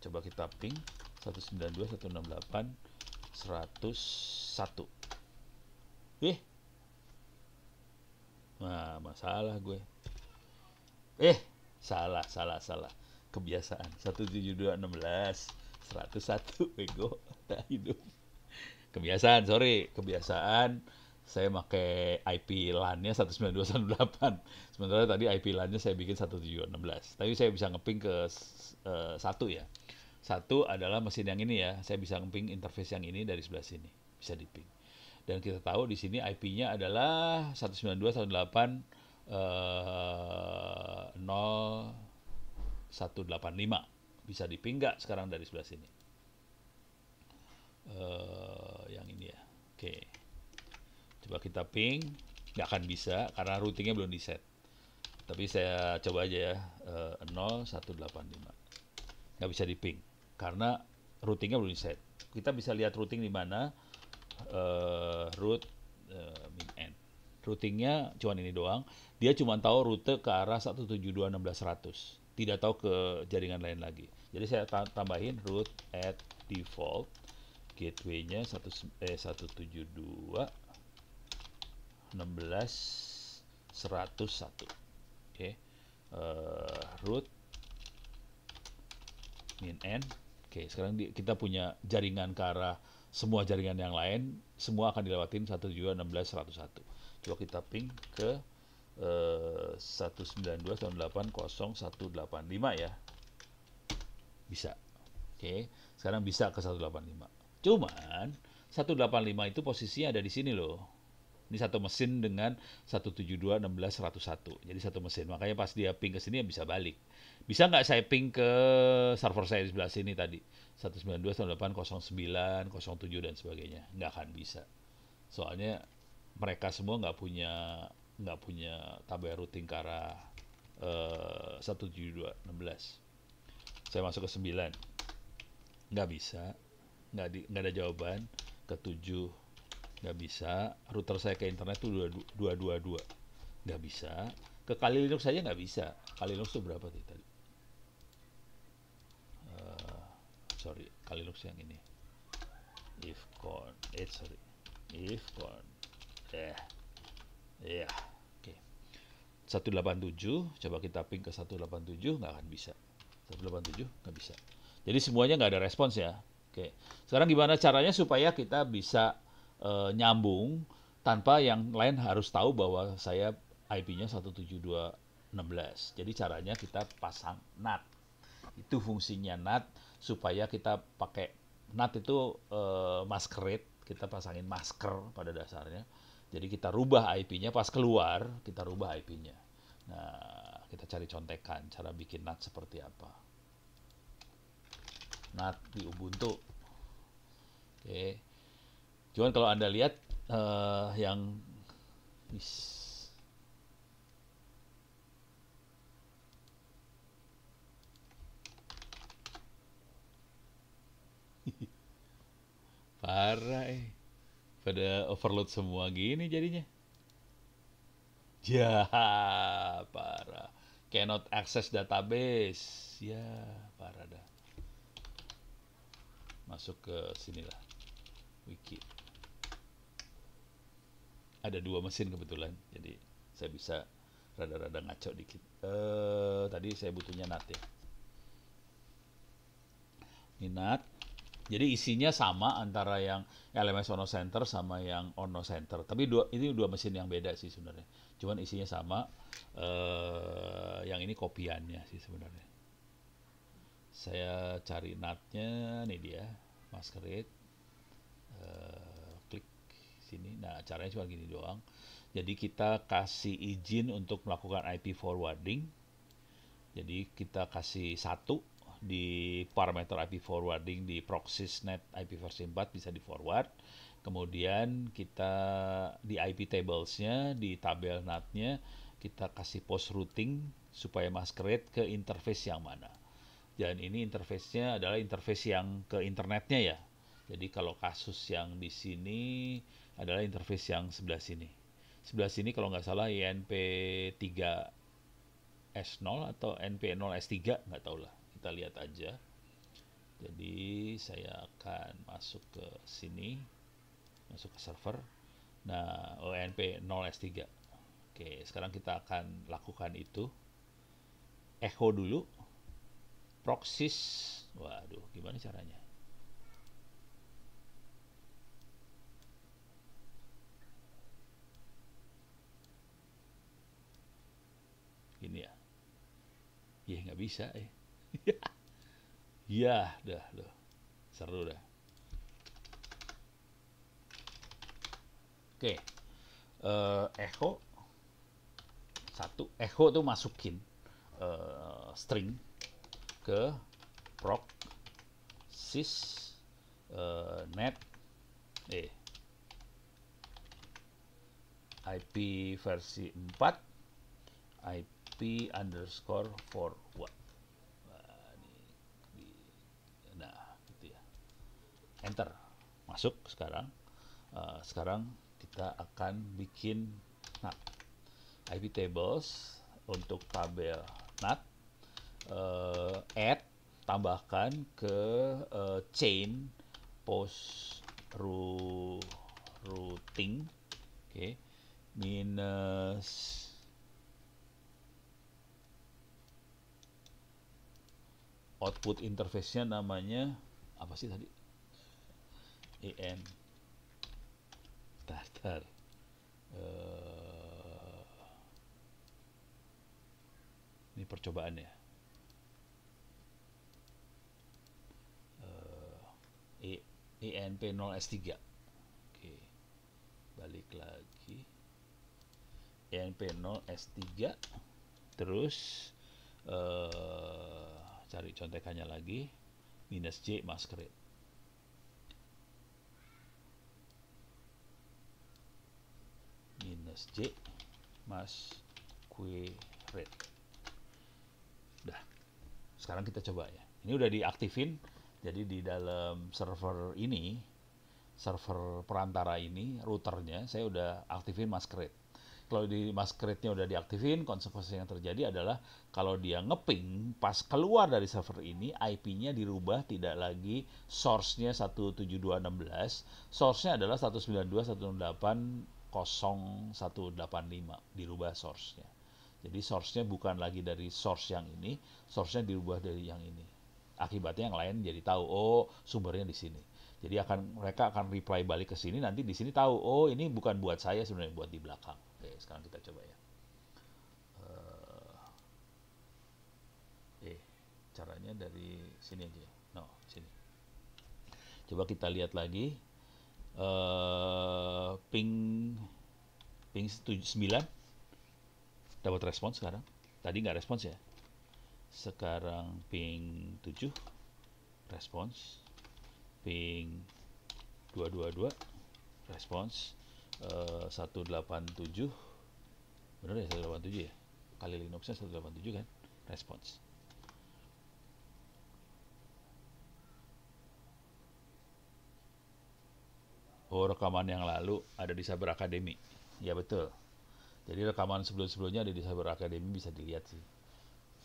Coba kita ping 192.168.101. Nah, masalah gue. Salah. Kebiasaan 172.16.101 bego. Tak hidup. Kebiasaan saya pakai IP LAN-nya 192.168. Sementara tadi IP LAN-nya saya bikin 172.16. Tapi saya bisa ngeping ke satu ya. Satu adalah mesin yang ini ya. Saya bisa ngeping interface yang ini dari sebelah sini. Bisa diping. Dan kita tahu di sini IP-nya adalah 192.168.0.185. Bisa diping nggak sekarang dari sebelah sini? Yang ini ya. Oke. Coba kita ping, nggak akan bisa karena routingnya belum di set. Tapi saya coba aja ya, 0.185. Nggak bisa di ping karena routingnya belum di set. Kita bisa lihat routing di mana, root min n. Routingnya cuma ini doang. Dia cuma tahu rute ke arah 172.16.100. Tidak tahu ke jaringan lain lagi. Jadi saya tambahin root at default. Gateway-nya 172.16.101. Oke. root min n. Oke, sekarang kita punya jaringan ke arah semua jaringan yang lain, semua akan dilewatin 172.16.101. Coba kita ping ke 192.168.0.185 ya. Bisa. Oke, sekarang bisa ke 185. Cuman 185 itu posisinya ada di sini loh. Ini satu mesin dengan 172.16.101. Jadi satu mesin. Makanya pas dia ping ke sini ya bisa balik. Bisa nggak saya ping ke server saya di sebelah sini tadi? 192.168.09.07 dan sebagainya. Nggak akan bisa. Soalnya mereka semua nggak punya tabel routing ke arah 172.16. Saya masuk ke 9. Nggak bisa. Nggak ada jawaban. Ke 7. Nggak bisa. Router saya ke internet itu 222. Nggak bisa. Ke Kali Linux saja nggak bisa. Kali Linux itu berapa tuh tadi? Sorry, Kali Linux yang ini. Ifcon. Sorry. Ifcon. Oke. 187. Coba kita ping ke 187. Nggak akan bisa. 187 nggak bisa. Jadi semuanya nggak ada respons ya. Oke. Sekarang gimana caranya supaya kita bisa nyambung tanpa yang lain harus tahu bahwa saya IP-nya 172.16. Jadi caranya kita pasang NAT. Itu fungsinya NAT supaya kita pakai NAT itu masquerade, kita pasangin masker pada dasarnya. Jadi kita rubah IP-nya pas keluar, kita rubah IP-nya. Nah, kita cari contekan cara bikin NAT seperti apa. NAT di Ubuntu. Oke. Cuman kalau Anda lihat yang parah pada overload semua gini jadinya. Ya, parah. Cannot access database. Ya, parah dah. Masuk ke sinilah. Wiki. Ada 2 mesin kebetulan, jadi saya bisa rada-rada ngaco dikit. Tadi saya butuhnya NAT ya. Ini NAT. Jadi isinya sama antara yang LMS Ono Center sama yang Ono Center. Tapi ini dua mesin yang beda sih sebenarnya. Cuman isinya sama. Yang ini kopiannya sih sebenarnya. Saya cari NAT-nya, nih dia, masquerade. Klik sini. Nah, caranya cuma gini doang. Jadi kita kasih izin untuk melakukan IP forwarding. Jadi kita kasih 1 di parameter IP forwarding di proxysnet IP versi 4 bisa di forward. Kemudian kita di IP tablesnya, di tabel NAT-nya, kita kasih post routing supaya masquerade ke interface yang mana. Dan ini interface-nya adalah interface yang ke internetnya ya. Jadi kalau kasus yang di sini adalah interface yang sebelah sini. Sebelah sini kalau nggak salah INP3 S0 atau NP0 S3, nggak tahu lah. Kita lihat aja. Jadi saya akan masuk ke sini, masuk ke server. Nah, NP0 S3. Oke, sekarang kita akan lakukan itu. Echo dulu. Proxys. Waduh, gimana caranya? Gini ya. Ya nggak bisa Ya, dah loh. Seru dah. Oke. Echo 1. Echo tuh masukin string ke proc sys net IP versi 4 IP underscore forward. Nah, gitu ya. Enter. Masuk sekarang. Sekarang kita akan bikin NAT. IP tables untuk tabel NAT. Add, tambahkan ke chain post routing. Oke. Minus output interface-nya namanya apa sih tadi? EN. Tar. Ini percobaan ya. ENP0S3. Oke, balik lagi. ENP0S3. Terus cari contekannya lagi. Minus J masquerade. Minus J masquerade. Udah. Sekarang kita coba ya. Ini udah diaktifin. Jadi di dalam server ini, server perantara ini, routernya, saya udah aktifin masquerade. Kalau di masquerade-nya udah diaktifin, konsekuensi yang terjadi adalah kalau dia ngeping, pas keluar dari server ini, IP-nya dirubah tidak lagi source-nya 172.16, source-nya adalah 192.168.0.185, dirubah source-nya. Jadi source-nya bukan lagi dari source yang ini, source-nya dirubah dari yang ini. Akibatnya yang lain jadi tahu, oh sumbernya di sini. Jadi mereka akan reply balik ke sini, nanti di sini tahu, oh ini bukan buat saya sebenarnya, buat di belakang. Oke, sekarang kita coba ya. Caranya dari sini aja ya. No, sini. Coba kita lihat lagi. Ping 9 dapat respons sekarang. Tadi nggak respons ya. Sekarang ping 7 respons. Ping 222 respons. 187 bener ya, 187 ya, kali Linuxnya 187 kan, respons. Oh, rekaman yang lalu ada di Saber Academy. Ya betul. Jadi rekaman sebelum-sebelumnya ada di Saber Academy, bisa dilihat sih.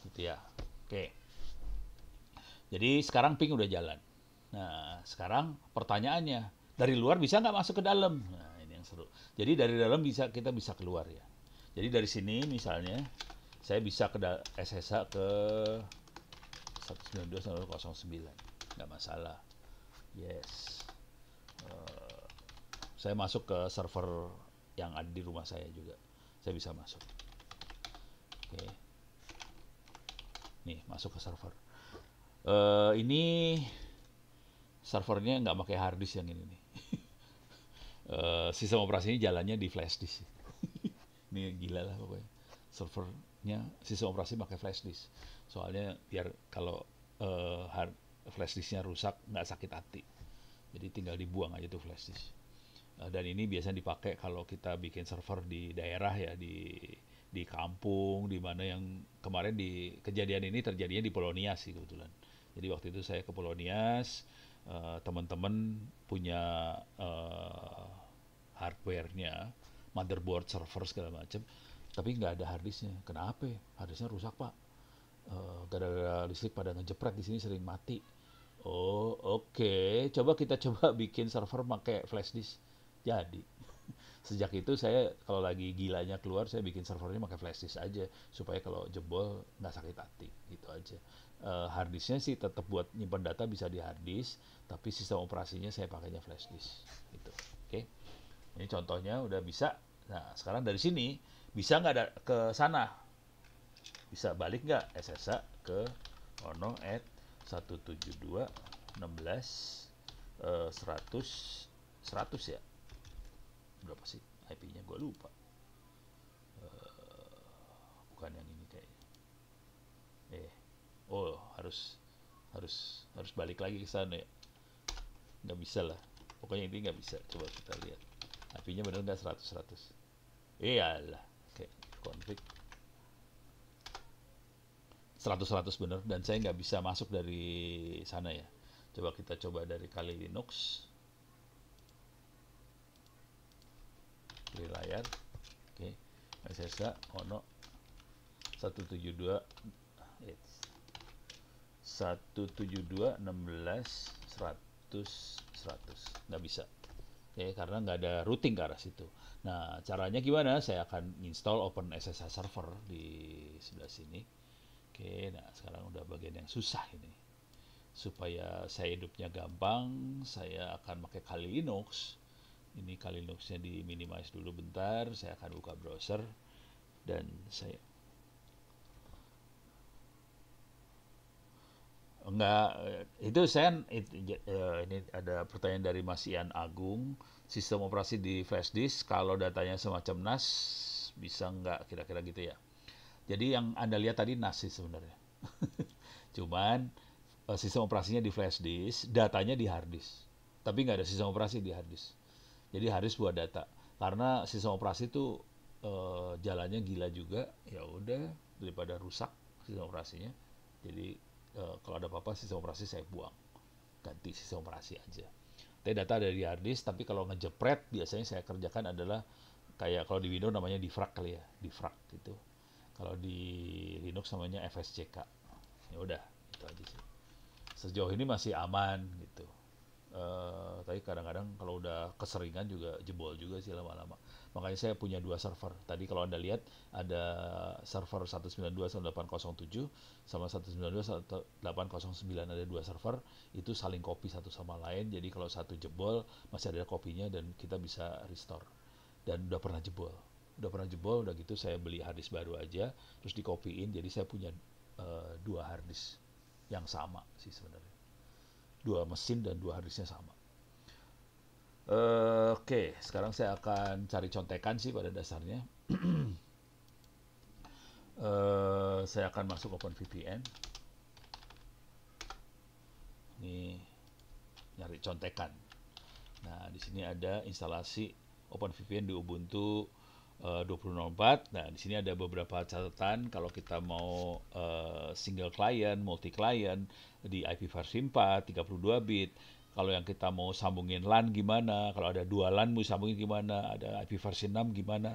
Gitu ya. Oke. Jadi sekarang ping udah jalan. Nah, sekarang pertanyaannya, dari luar bisa nggak masuk ke dalam? Nah, ini yang seru. Jadi dari dalam kita bisa keluar ya. Jadi dari sini misalnya, saya bisa ke SSH ke 192.169. Nggak masalah. Yes. Saya masuk ke server yang ada di rumah saya juga. Saya bisa masuk. Oke. Nih, masuk ke server. Ini servernya nggak pakai hard disk yang ini nih. Sistem operasinya jalannya di flash disk. Ini gila lah pokoknya. Servernya sistem operasi pakai flash disk. Soalnya biar kalau flash disknya rusak nggak sakit hati. Jadi tinggal dibuang aja tuh flash disk. Dan ini biasanya dipakai kalau kita bikin server di daerah ya, di kampung, di mana yang kemarin di kejadian ini terjadinya di Polonias sih kebetulan. Jadi waktu itu saya ke Polonias, teman-teman punya hardware-nya, motherboard, server segala macam, tapi nggak ada harddisknya. Kenapa? Harddisknya rusak pak. Gara-gara listrik pada ngejepret di sini sering mati. Oh oke. Coba kita coba bikin server pakai flash disk. Jadi sejak itu saya kalau lagi gilanya keluar, saya bikin servernya pakai flash disk aja supaya kalau jebol nggak sakit hati, gitu aja. Hard disknya sih tetap buat nyimpan data bisa di hard disk, tapi sistem operasinya saya pakainya flash disk gitu. Oke, ini contohnya udah bisa. Nah sekarang dari sini bisa nggak ada ke sana, bisa balik nggak SSH ke ono at 172.16.100 ya, berapa sih IP-nya gue lupa. Bukan yang ini kayaknya. Oh harus harus balik lagi ke sana ya, nggak bisa lah pokoknya ini nggak bisa. Coba kita lihat IP-nya bener nggak 100. Iyalah, oke, config 100 bener, dan saya nggak bisa masuk dari sana ya. Coba kita coba dari Kali Linux, di layar. Oke, SSH ono 172.16.100 nggak bisa. Oke, karena nggak ada routing ke arah situ. Nah, caranya gimana? Saya akan install OpenSSH server di sebelah sini. Oke, nah sekarang udah bagian yang susah ini. Supaya saya hidupnya gampang, saya akan pakai Kali Linux. Ini Kali Linuxnya di minimize dulu bentar, saya akan buka browser dan saya enggak itu saya ini ada pertanyaan dari Mas Ian Agung, sistem operasi di flash disk kalau datanya semacam NAS bisa nggak kira-kira gitu ya. Jadi yang Anda lihat tadi NAS sih sebenarnya. Cuman sistem operasinya di flash disk, datanya di hard disk. Tapi nggak ada sistem operasi di hard disk. Jadi hard disk buat data. Karena sistem operasi itu jalannya gila juga, ya udah daripada rusak sistem operasinya. Jadi kalau ada apa-apa sistem operasi saya buang, ganti sistem operasi aja. Tapi data ada di hard disk, tapi kalau ngejepret biasanya saya kerjakan adalah kayak kalau di Windows namanya defrag kali ya, defrag gitu. Kalau di Linux namanya FSCK. Ya udah, itu aja sih. Sejauh ini masih aman gitu. Tapi kadang-kadang kalau udah keseringan juga jebol juga sih lama-lama. Makanya saya punya dua server. Tadi kalau Anda lihat ada server 192.168.07 sama 192.168.09, ada dua server, itu saling copy satu sama lain. Jadi kalau satu jebol masih ada kopinya dan kita bisa restore. Dan udah pernah jebol. Udah gitu saya beli harddisk baru aja, terus dikopiin. Jadi saya punya dua harddisk yang sama sih sebenarnya. Dua mesin dan dua harddisknya sama. Oke, sekarang saya akan cari contekan sih pada dasarnya. Saya akan masuk OpenVPN. Ini nyari contekan. Nah, di sini ada instalasi OpenVPN di Ubuntu 20.04. Nah, di sini ada beberapa catatan kalau kita mau single client, multi client di IPv4 4, 32 bit. Kalau yang kita mau sambungin LAN gimana? Kalau ada dua LAN mau sambungin gimana? Ada IP versi 6 gimana?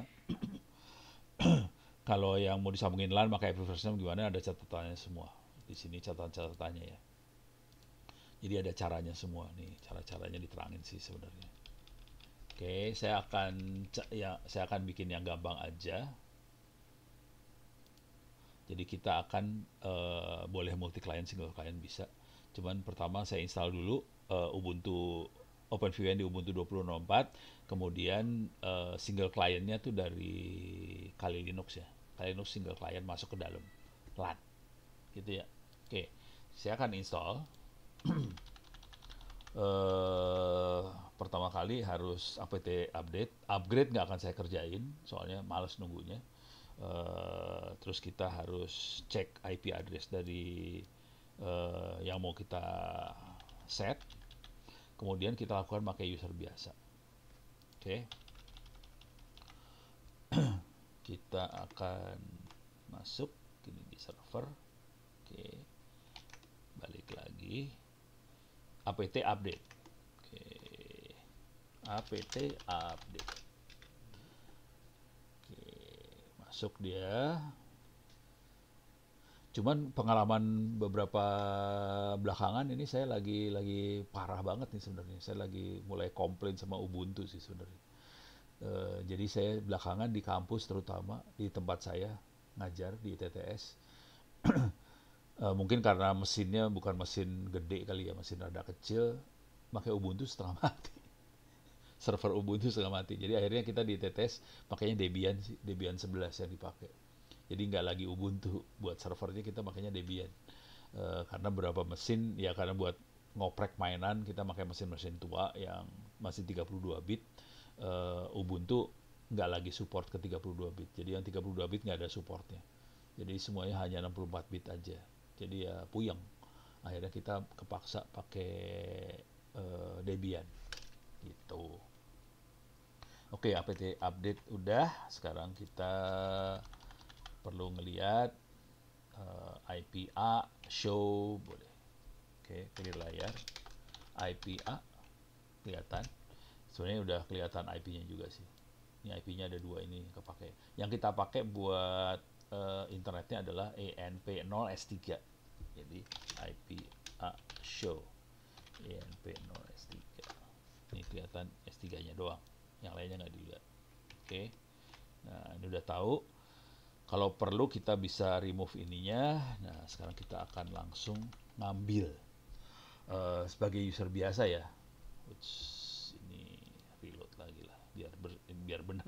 Kalau yang mau disambungin LAN maka IP versi 6 gimana? Ada catatannya semua. Di sini catatan-catatannya ya. Jadi ada caranya semua nih, cara-caranya diterangin sih sebenarnya. Oke, saya akan bikin yang gampang aja. Jadi kita akan boleh multi client, single client bisa. Cuman pertama saya install dulu Ubuntu OpenVPN di Ubuntu 20.04, kemudian single clientnya tuh dari Kali Linux ya. Kali Linux single client masuk ke dalam LAN, gitu ya. Oke, saya akan install. Pertama kali harus apt upgrade nggak akan saya kerjain soalnya males nunggunya. Terus kita harus cek IP address dari yang mau kita set, kemudian kita lakukan pakai user biasa. Oke, kita akan masuk ini di server. Oke, balik lagi apt update. Oke, apt update. Oke, masuk dia. Cuman pengalaman beberapa belakangan ini saya lagi parah banget nih sebenarnya. Saya lagi mulai komplain sama Ubuntu sih sebenarnya. Jadi saya belakangan di kampus terutama di tempat saya ngajar di TTS. Mungkin karena mesinnya bukan mesin gede kali ya, mesin rada kecil, pakai Ubuntu setengah mati. Server Ubuntu setengah mati. Jadi akhirnya kita di TTS pakainya Debian sih, Debian 11 yang dipakai. Jadi nggak lagi Ubuntu buat servernya, kita makanya Debian. Karena berapa mesin ya, karena buat ngoprek mainan kita pakai mesin-mesin tua yang masih 32 bit. Ubuntu nggak lagi support ke 32 bit. Jadi yang 32 bit nggak ada supportnya. Jadi semuanya hanya 64 bit aja. Jadi ya puyeng. Akhirnya kita kepaksa pakai Debian gitu. Oke, apt update udah. Sekarang kita perlu ngelihat IPA show boleh. Oke, clear layar. IPA kelihatan. Sebenarnya udah kelihatan IP-nya juga sih. Ini IP-nya ada dua, ini kepake. Yang kita pakai buat internetnya adalah ENP0S3. Jadi IPA show ENP0S3. Ini kelihatan S3-nya doang. Yang lainnya nggak dilihat. Oke. Nah, ini udah tahu. Kalau perlu kita bisa remove ininya. Nah, sekarang kita akan langsung ngambil sebagai user biasa ya. Ups, ini reload lagi lah biar benar.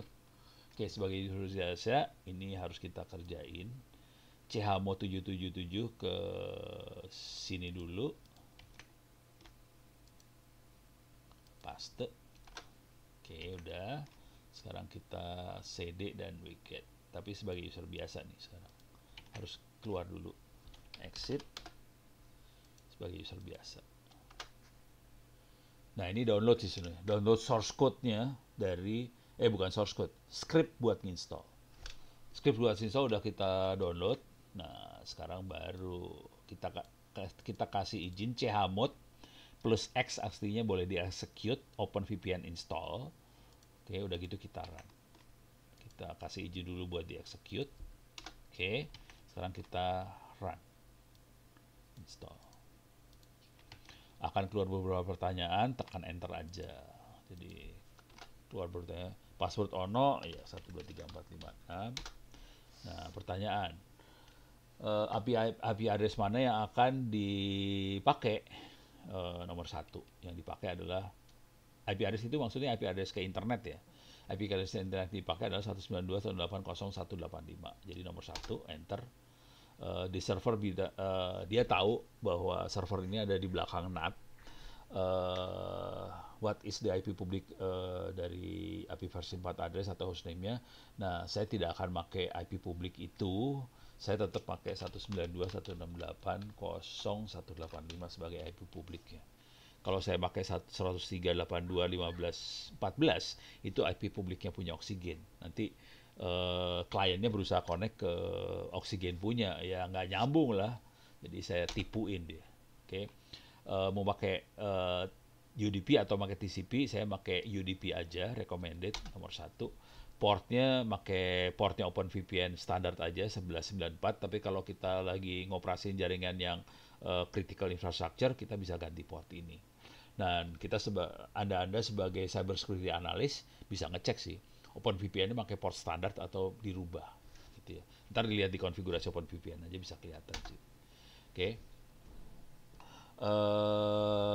Oke, sebagai user biasa ini harus kita kerjain. chmo 777 ke sini dulu. Paste. Oke, udah. Sekarang kita cd dan wget. Tapi sebagai user biasa nih sekarang. Harus keluar dulu. Exit. Sebagai user biasa. Nah, ini download sih sebenarnya. Download source code-nya dari bukan source code, script buat install. Script buat install udah kita download. Nah, sekarang baru kita kasih izin chmod plus X aslinya boleh di-execute OpenVPN install. Oke, udah gitu kita run. Kita kasih izin dulu buat di-execute. Oke, sekarang kita run. Install. Akan keluar beberapa pertanyaan, tekan enter aja. Jadi keluar pertanyaan, password ono ya 123456. Nah, pertanyaan, API address mana yang akan dipakai? Nomor 1 yang dipakai adalah IP address, itu maksudnya IP address ke internet ya. IP address ke internet dipakai adalah 192.168.0.185. Jadi nomor 1 enter. Di server dia tahu bahwa server ini ada di belakang NAT. What is the IP public dari IP versi 4 address atau hostname-nya. Nah, saya tidak akan pakai IP publik itu. Saya tetap pakai 192.168.0.185 sebagai IP publiknya. Kalau saya pakai 103.82.15.14 itu IP publiknya punya Oksigen. Nanti kliennya berusaha connect ke Oksigen punya, ya nggak nyambung lah. Jadi saya tipuin dia. Oke. Mau pakai UDP atau pakai TCP, saya pakai UDP aja, recommended nomor 1. Portnya pakai portnya OpenVPN standar aja 1194, tapi kalau kita lagi ngoperasiin jaringan yang critical infrastructure, kita bisa ganti port ini. Dan kita Anda sebagai cybersecurity analyst bisa ngecek sih OpenVPN ini pakai port standar atau dirubah gitu ya. Ntar dilihat di konfigurasi OpenVPN aja bisa kelihatan sih. Oke.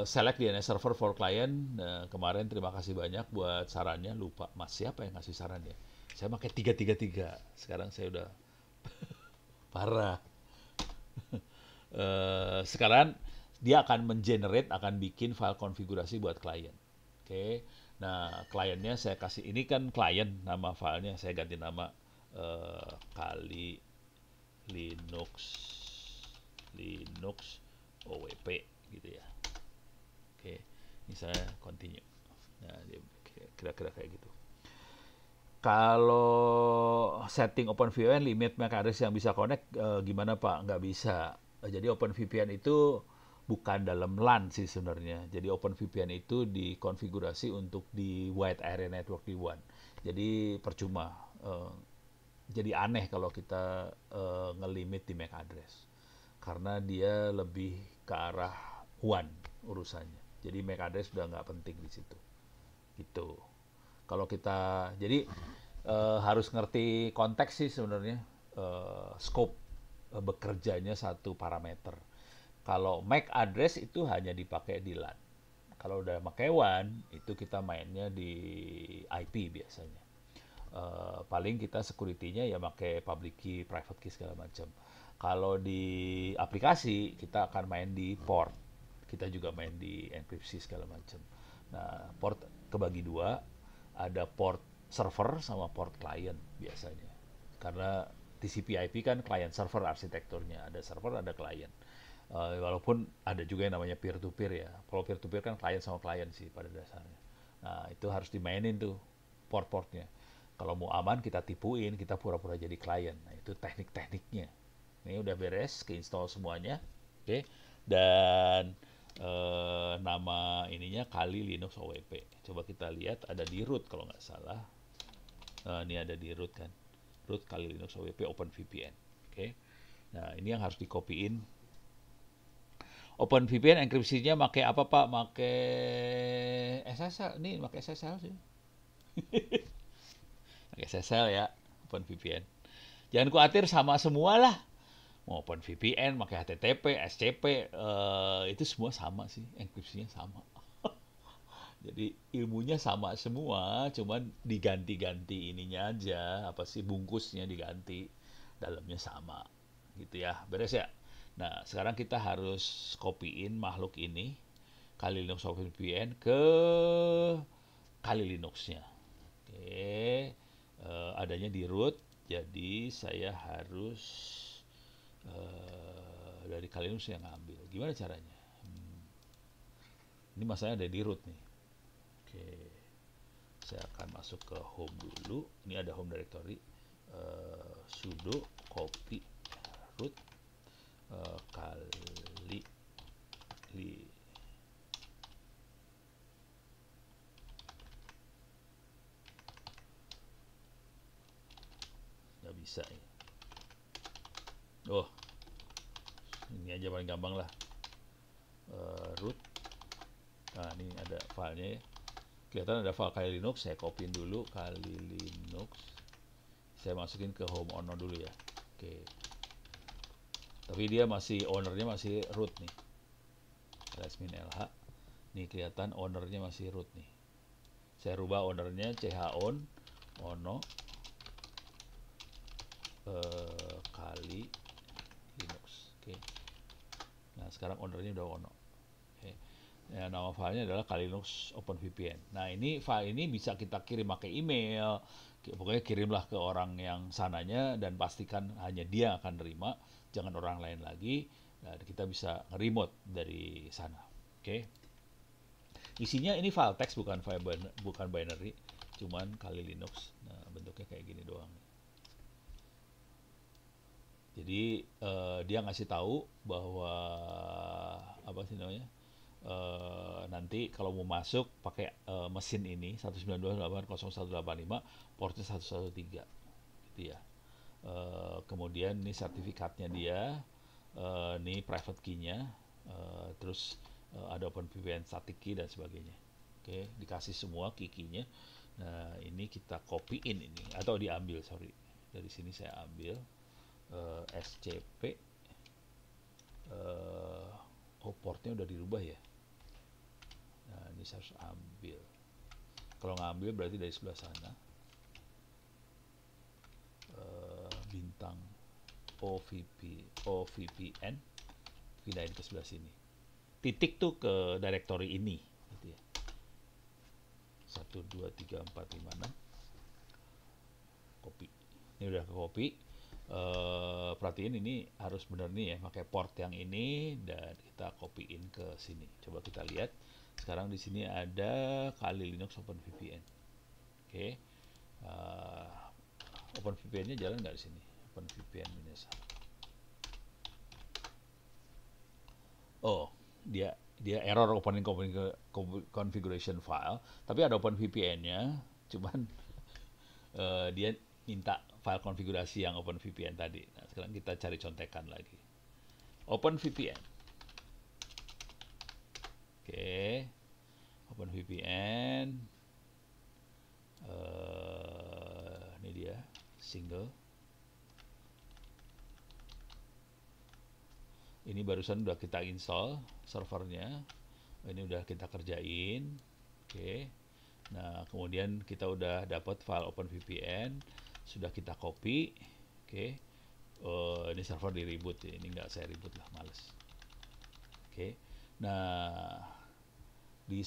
Select DNS server for client. Kemarin terima kasih banyak buat sarannya. Lupa Mas siapa yang ngasih saran ya? Saya pakai 333. Sekarang saya udah parah. Sekarang dia akan akan bikin file konfigurasi buat klien. Oke. Nah, kliennya saya kasih, ini kan klien, nama filenya saya ganti nama kali Linux OWP gitu ya. Oke, ini saya continue. Nah, dia kira-kira kayak gitu. Kalau setting OpenVPN limit MAC address yang bisa connect gimana Pak? Nggak bisa. Jadi OpenVPN itu bukan dalam LAN sih sebenarnya. Jadi OpenVPN itu dikonfigurasi untuk di wide area network di WAN. Jadi percuma. Jadi aneh kalau kita ngelimit di MAC address. Karena dia lebih ke arah WAN urusannya. Jadi MAC address udah nggak penting di situ. Gitu. Kalau kita jadi harus ngerti konteks sih sebenarnya, scope bekerjanya satu parameter. Kalau MAC address itu hanya dipakai di LAN. Kalau udah pakai WAN itu kita mainnya di IP biasanya. Paling kita security-nya ya pakai public key, private key segala macam. Kalau di aplikasi kita akan main di port. Kita juga main di enkripsi segala macam. Nah, port kebagi dua, ada port server sama port client biasanya. Karena TCP/IP kan client server arsitekturnya, ada server ada client. Walaupun ada juga yang namanya peer to peer ya. Kalau peer to peer kan client sama client sih pada dasarnya. Nah, itu harus dimainin tuh port-portnya. Kalau mau aman kita tipuin, kita pura-pura jadi client. Nah, itu teknik-tekniknya. Ini udah beres, keinstall semuanya. Oke. Dan nama ininya kali Linux OWP. Coba kita lihat ada di root kalau nggak salah. Ini ada di root kan. Root kali Linux OWP OpenVPN. Oke. Nah, ini yang harus dikopiin. OpenVPN enkripsinya pakai apa Pak? Pakai SSL. Nih pakai SSL sih. Pakai SSL ya, OpenVPN. Jangan khawatir, sama semua lah. Mau OpenVPN, pakai HTTP, SCP, itu semua sama sih, enkripsinya sama. Jadi ilmunya sama semua, cuman diganti-ganti ininya aja, apa sih, bungkusnya diganti, dalamnya sama. Gitu ya, beres ya. Nah, sekarang kita harus copyin makhluk ini, Kali Linux OpenVPN, ke Kali Linuxnya. Oke, adanya di root, jadi saya harus dari Kali Linux yang ngambil. Gimana caranya? Ini masalahnya ada di root nih. Oke, saya akan masuk ke home dulu. Ini ada home directory. Sudo copy root kali li nggak bisa ya. Oh, ini aja paling gampang lah. Root. Nah, ini ada filenya ya. Kelihatan ada file Kali Linux, saya copyin dulu Kali Linux. Saya masukin ke home owner dulu ya. Oke. Tapi dia masih, ownernya masih root nih. Admin LH. Nih kelihatan ownernya masih root nih. Saya rubah ownernya chown ono Kali Linux. Oke. Nah, sekarang ownernya udah ono. Oke. Ya, nama filenya adalah Kali Linux OpenVPN. Nah, ini file ini bisa kita kirim pakai email. Pokoknya kirimlah ke orang yang sananya dan pastikan hanya dia yang akan nerima, jangan orang lain lagi. Nah, kita bisa remote dari sana. Oke. Isinya ini file teks, bukan binary, cuman Kali Linux. Nah, bentuknya kayak gini doang. Jadi dia ngasih tahu bahwa apa sih namanya? Nanti kalau mau masuk pakai mesin ini 192.168.0.185, portnya 113 gitu ya. Kemudian ini sertifikatnya dia, ini private key-nya, terus ada OpenVPN static key dan sebagainya. Oke, dikasih semua key-nya. Nah, ini kita copyin ini, atau diambil, sorry. Dari sini saya ambil SCP. Oh, portnya udah dirubah ya. Nah, ini saya harus ambil. Kalau ngambil berarti dari sebelah sana. Bintang OVPN, pindahin ke sebelah sini. Titik tuh ke directory ini. Gitu ya. 1, 2, 3, 4, 5, 6. Copy. Ini udah ke copy. Perhatiin ini harus benar nih ya, pakai port yang ini, dan kita copyin ke sini. Coba kita lihat. Sekarang di sini ada Kali Linux OpenVPN. Oke. OpenVPN-nya jalan nggak di sini? OpenVPN minus. Oh, dia error opening configuration file, tapi ada OpenVPN-nya, cuman dia minta file konfigurasi yang OpenVPN tadi. Nah, sekarang kita cari contekan lagi. OpenVPN. Oke. OpenVPN. Ini dia, single. Ini barusan udah kita install servernya. Ini udah kita kerjain. Oke. Nah, kemudian kita udah dapat file OpenVPN, sudah kita copy. Oke. Ini server di reboot ya. Ini nggak saya reboot lah, males. Oke. Nah, ini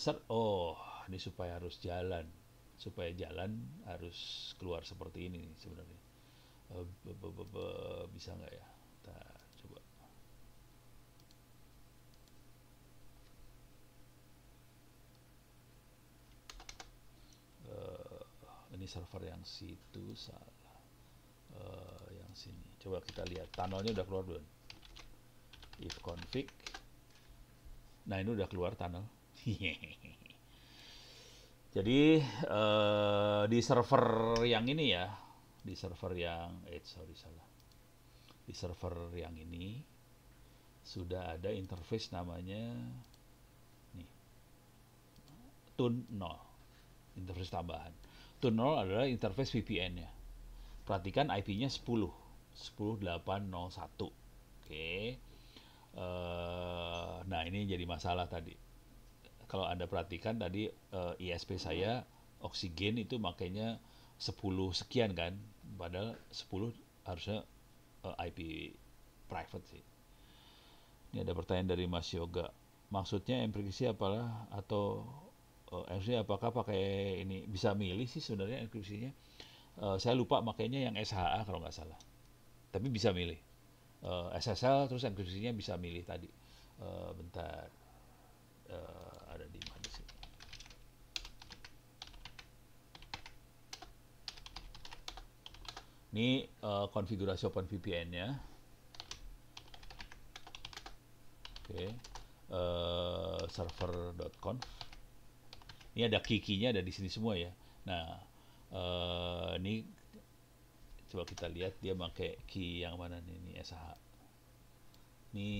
supaya harus jalan. Supaya jalan harus keluar seperti ini sebenarnya. Bisa nggak ya? Kita coba. Ini server yang situ salah. Yang sini. Coba kita lihat. Tunnelnya udah keluar belum? If config. Nah, ini udah keluar tunnel. Jadi di server yang ini ya, di server yang salah. Di server yang ini sudah ada interface namanya nih, Tun 0, interface tambahan. Tun 0 adalah interface VPN-nya. Perhatikan IP-nya 10. 10801. Oke. Nah, ini jadi masalah tadi. Kalau Anda perhatikan tadi ISP saya oksigen itu makanya 10 sekian kan, padahal 10 harusnya IP private sih. Ini ada pertanyaan dari Mas Yoga. Maksudnya enkripsi apalah atau enkripsi apakah pakai ini bisa milih sih sebenarnya enkripsinya. Saya lupa makanya yang SHA kalau nggak salah. Tapi bisa milih. SSL terus enkripsinya bisa milih tadi. Bentar. Ada di mana sih? Ini konfigurasi OpenVPN-nya. Oke. Server.conf. Ini ada key-nya ada di sini semua ya. Nah, ini coba kita lihat dia pakai key yang mana nih, ini SH. Ini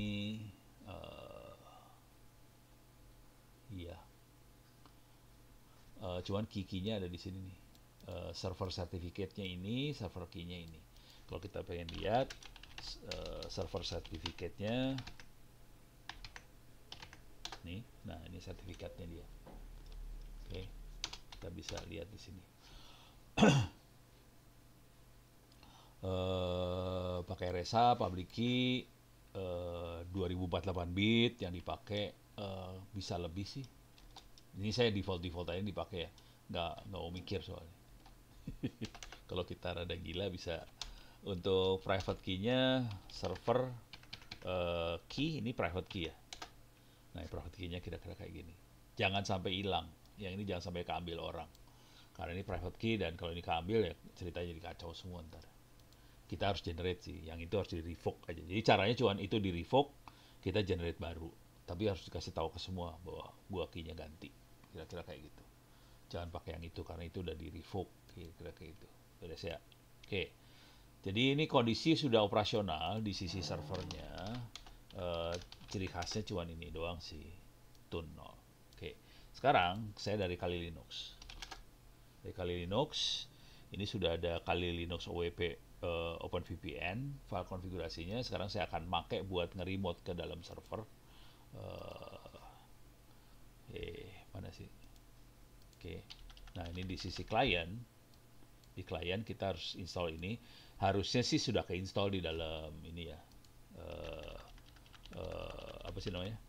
iya. Cuman key-nya ada di sini nih. Server certificate-nya ini, server key-nya ini. Kalau kita pengen lihat server certificate-nya nih. Nah, ini sertifikatnya dia. Oke. Kita bisa lihat di sini. Pakai RESA public key 2048 bit yang dipakai bisa lebih sih. Ini saya default aja dipakai ya, nggak mau mikir soalnya. Kalau kita rada gila bisa untuk private key-nya server key ini private key ya. Nah, private key-nya kira-kira kayak gini. Jangan sampai hilang. Yang ini jangan sampai keambil orang. Karena ini private key dan kalau ini keambil ya ceritanya jadi kacau semua ntar. Kita harus generate sih, yang itu harus di revoke aja. Jadi caranya cuma itu di revoke, kita generate baru. Tapi harus dikasih tahu ke semua bahwa gua key-nya ganti. Kira-kira kayak gitu. Jangan pakai yang itu karena itu udah di revoke, kira-kira kayak gitu. Udah saya. Oke. Jadi ini kondisi sudah operasional di sisi servernya. Ciri khasnya cuma ini doang sih. Tune 0. Oke. Sekarang saya dari Kali Linux. Dari Kali Linux, ini sudah ada Kali Linux OWP OpenVPN, file konfigurasinya. Sekarang saya akan pakai buat nge-remote ke dalam server. Mana sih? Oke. Nah, ini di sisi klien. Di klien kita harus install ini. Harusnya sih sudah ke-install di dalam ini ya. Apa sih namanya?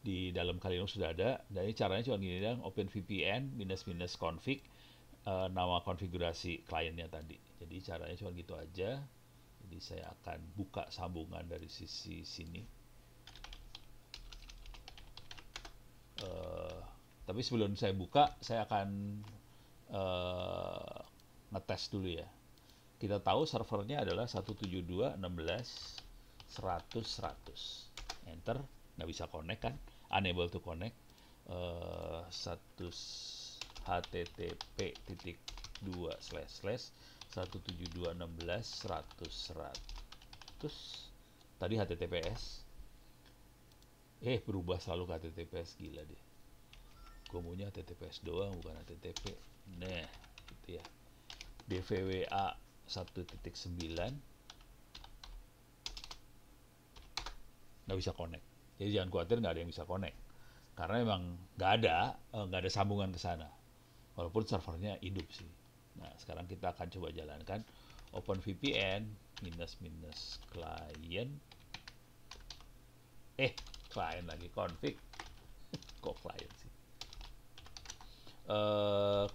Di dalam Kali Linux sudah ada. Dan ini caranya cuma gini dong, OpenVPN -config nama konfigurasi kliennya tadi. Jadi caranya cuma gitu aja. Jadi saya akan buka sambungan dari sisi sini. Tapi sebelum saya buka, saya akan ngetes dulu ya. Kita tahu servernya adalah 172.16.100.100. Enter, nggak bisa connect kan? Unable to connect. http://172.16.100.100. Tadi HTTPS. Berubah selalu ke HTTPS, gila deh. Gue maunya HTTPS doang, bukan HTTP. Nah, gitu ya. DVWA 1.9 nggak bisa connect. Jadi jangan khawatir nggak ada yang bisa connect. Karena emang nggak ada sambungan ke sana. Walaupun servernya hidup sih. Nah, sekarang kita akan coba jalankan OpenVPN -client. Client lagi config. Kok client sih?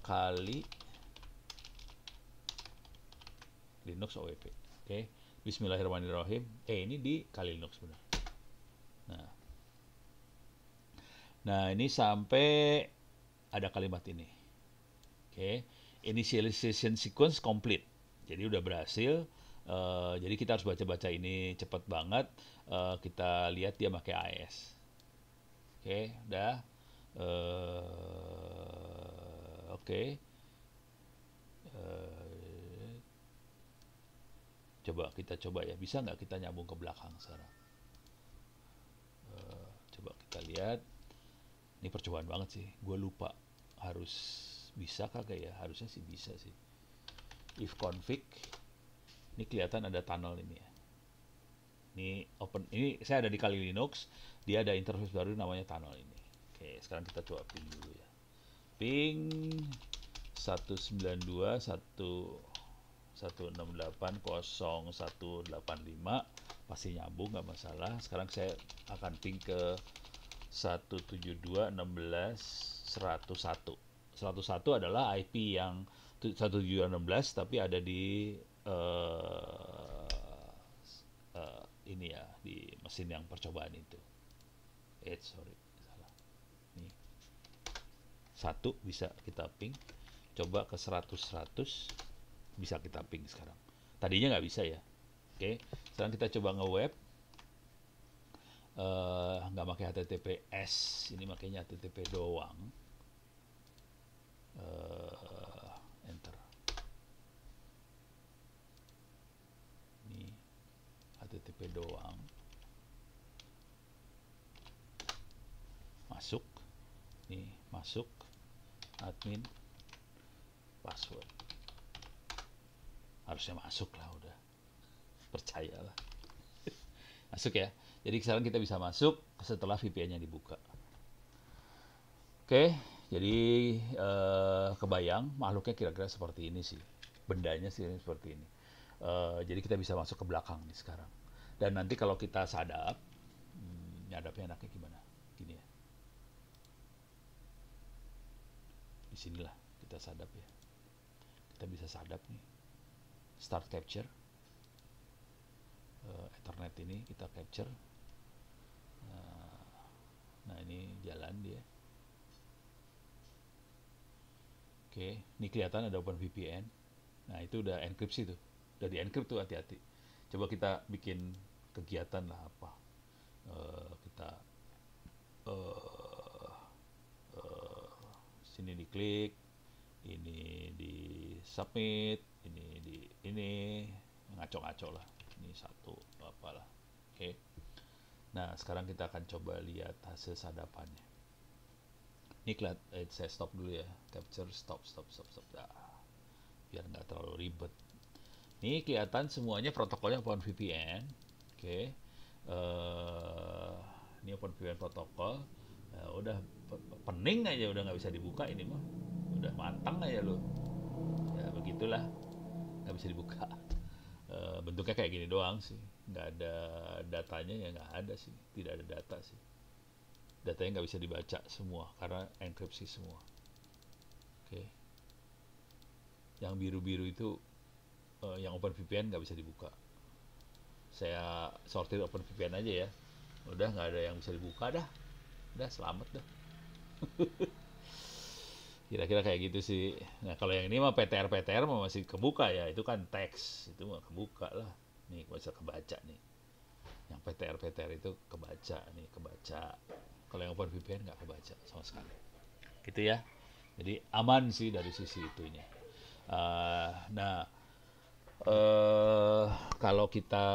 Kali Linux OWP. Oke. Bismillahirrahmanirrahim. Ini di Kali Linux benar. Nah, ini sampai ada kalimat ini. Oke. Initialization sequence complete. Jadi udah berhasil. Jadi kita harus baca-baca ini cepat banget. Kita lihat dia pakai AES. Oke, udah. Oke. Kita coba ya. Bisa nggak kita nyambung ke belakang sekarang? Coba kita lihat. Ini percobaan banget sih. Gue lupa. Harus bisa kagak ya? Harusnya sih bisa sih. If config Ini kelihatan ada tunnel ini ya. Ini open, ini saya ada di Kali Linux, dia ada interface baru namanya tunnel ini. Oke, sekarang kita coba ping dulu ya. Ping 192.168.0.185 pasti nyambung nggak masalah. Sekarang saya akan ping ke 172.16.101. 101 adalah IP yang 172.16 tapi ada di ini ya, di mesin yang percobaan itu. Sorry, salah. Nih. 1 bisa kita ping. Coba ke 100 bisa kita ping sekarang. Tadinya nggak bisa ya. Oke, sekarang kita coba nge-web. Nggak pakai HTTPS, ini makanya HTTP doang. Enter. Ini HTTP doang. Masuk. Nih, masuk. Admin. Password. Harusnya masuk lah udah. Percayalah. Masuk ya. Jadi sekarang kita bisa masuk setelah VPN-nya dibuka. Oke, jadi kebayang makhluknya kira-kira seperti ini sih. Bendanya sih seperti ini. Jadi kita bisa masuk ke belakang nih sekarang. Dan nanti kalau kita sadap, nyadapnya enaknya gimana? Gini ya. Disinilah kita sadap ya. Kita bisa sadap nih. Start capture. Ethernet ini kita capture. Nah ini jalan dia. Oke, ini kelihatan ada OpenVPN. Nah itu udah enkripsi tuh, udah di encrypt tuh, hati-hati. Coba kita bikin kegiatan lah apa. Kita sini diklik, ini di submit, ini ngaco-ngaco lah. Ini satu apalah. Oke. Nah sekarang kita akan coba lihat hasil sadapannya. Ini saya stop dulu ya, capture, stop. Nah, biar nggak terlalu ribet. Ini kelihatan semuanya protokolnya OpenVPN. Oke. Ini OpenVPN protokol. Nah, udah pening aja udah nggak bisa dibuka ini mah. Udah matang aja lo. Ya begitulah, nggak bisa dibuka. Bentuknya kayak gini doang sih. Nggak ada datanya ya, nggak ada sih. Tidak ada data sih. Datanya nggak bisa dibaca semua karena enkripsi semua. Oke. Yang biru-biru itu yang OpenVPN nggak bisa dibuka. Saya sortir OpenVPN aja ya. Udah nggak ada yang bisa dibuka dah. Udah selamat dah. Kira-kira kayak gitu sih. Nah kalau yang ini mah PTR mah masih kebuka ya. Itu kan teks, itu mah kebuka lah. Nih bisa kebaca nih. Yang PTR itu kebaca nih, kebaca. Kalau yang OpenVPN nggak kebaca sama sekali. Gitu ya. Jadi aman sih dari sisi itunya. Nah, kalau kita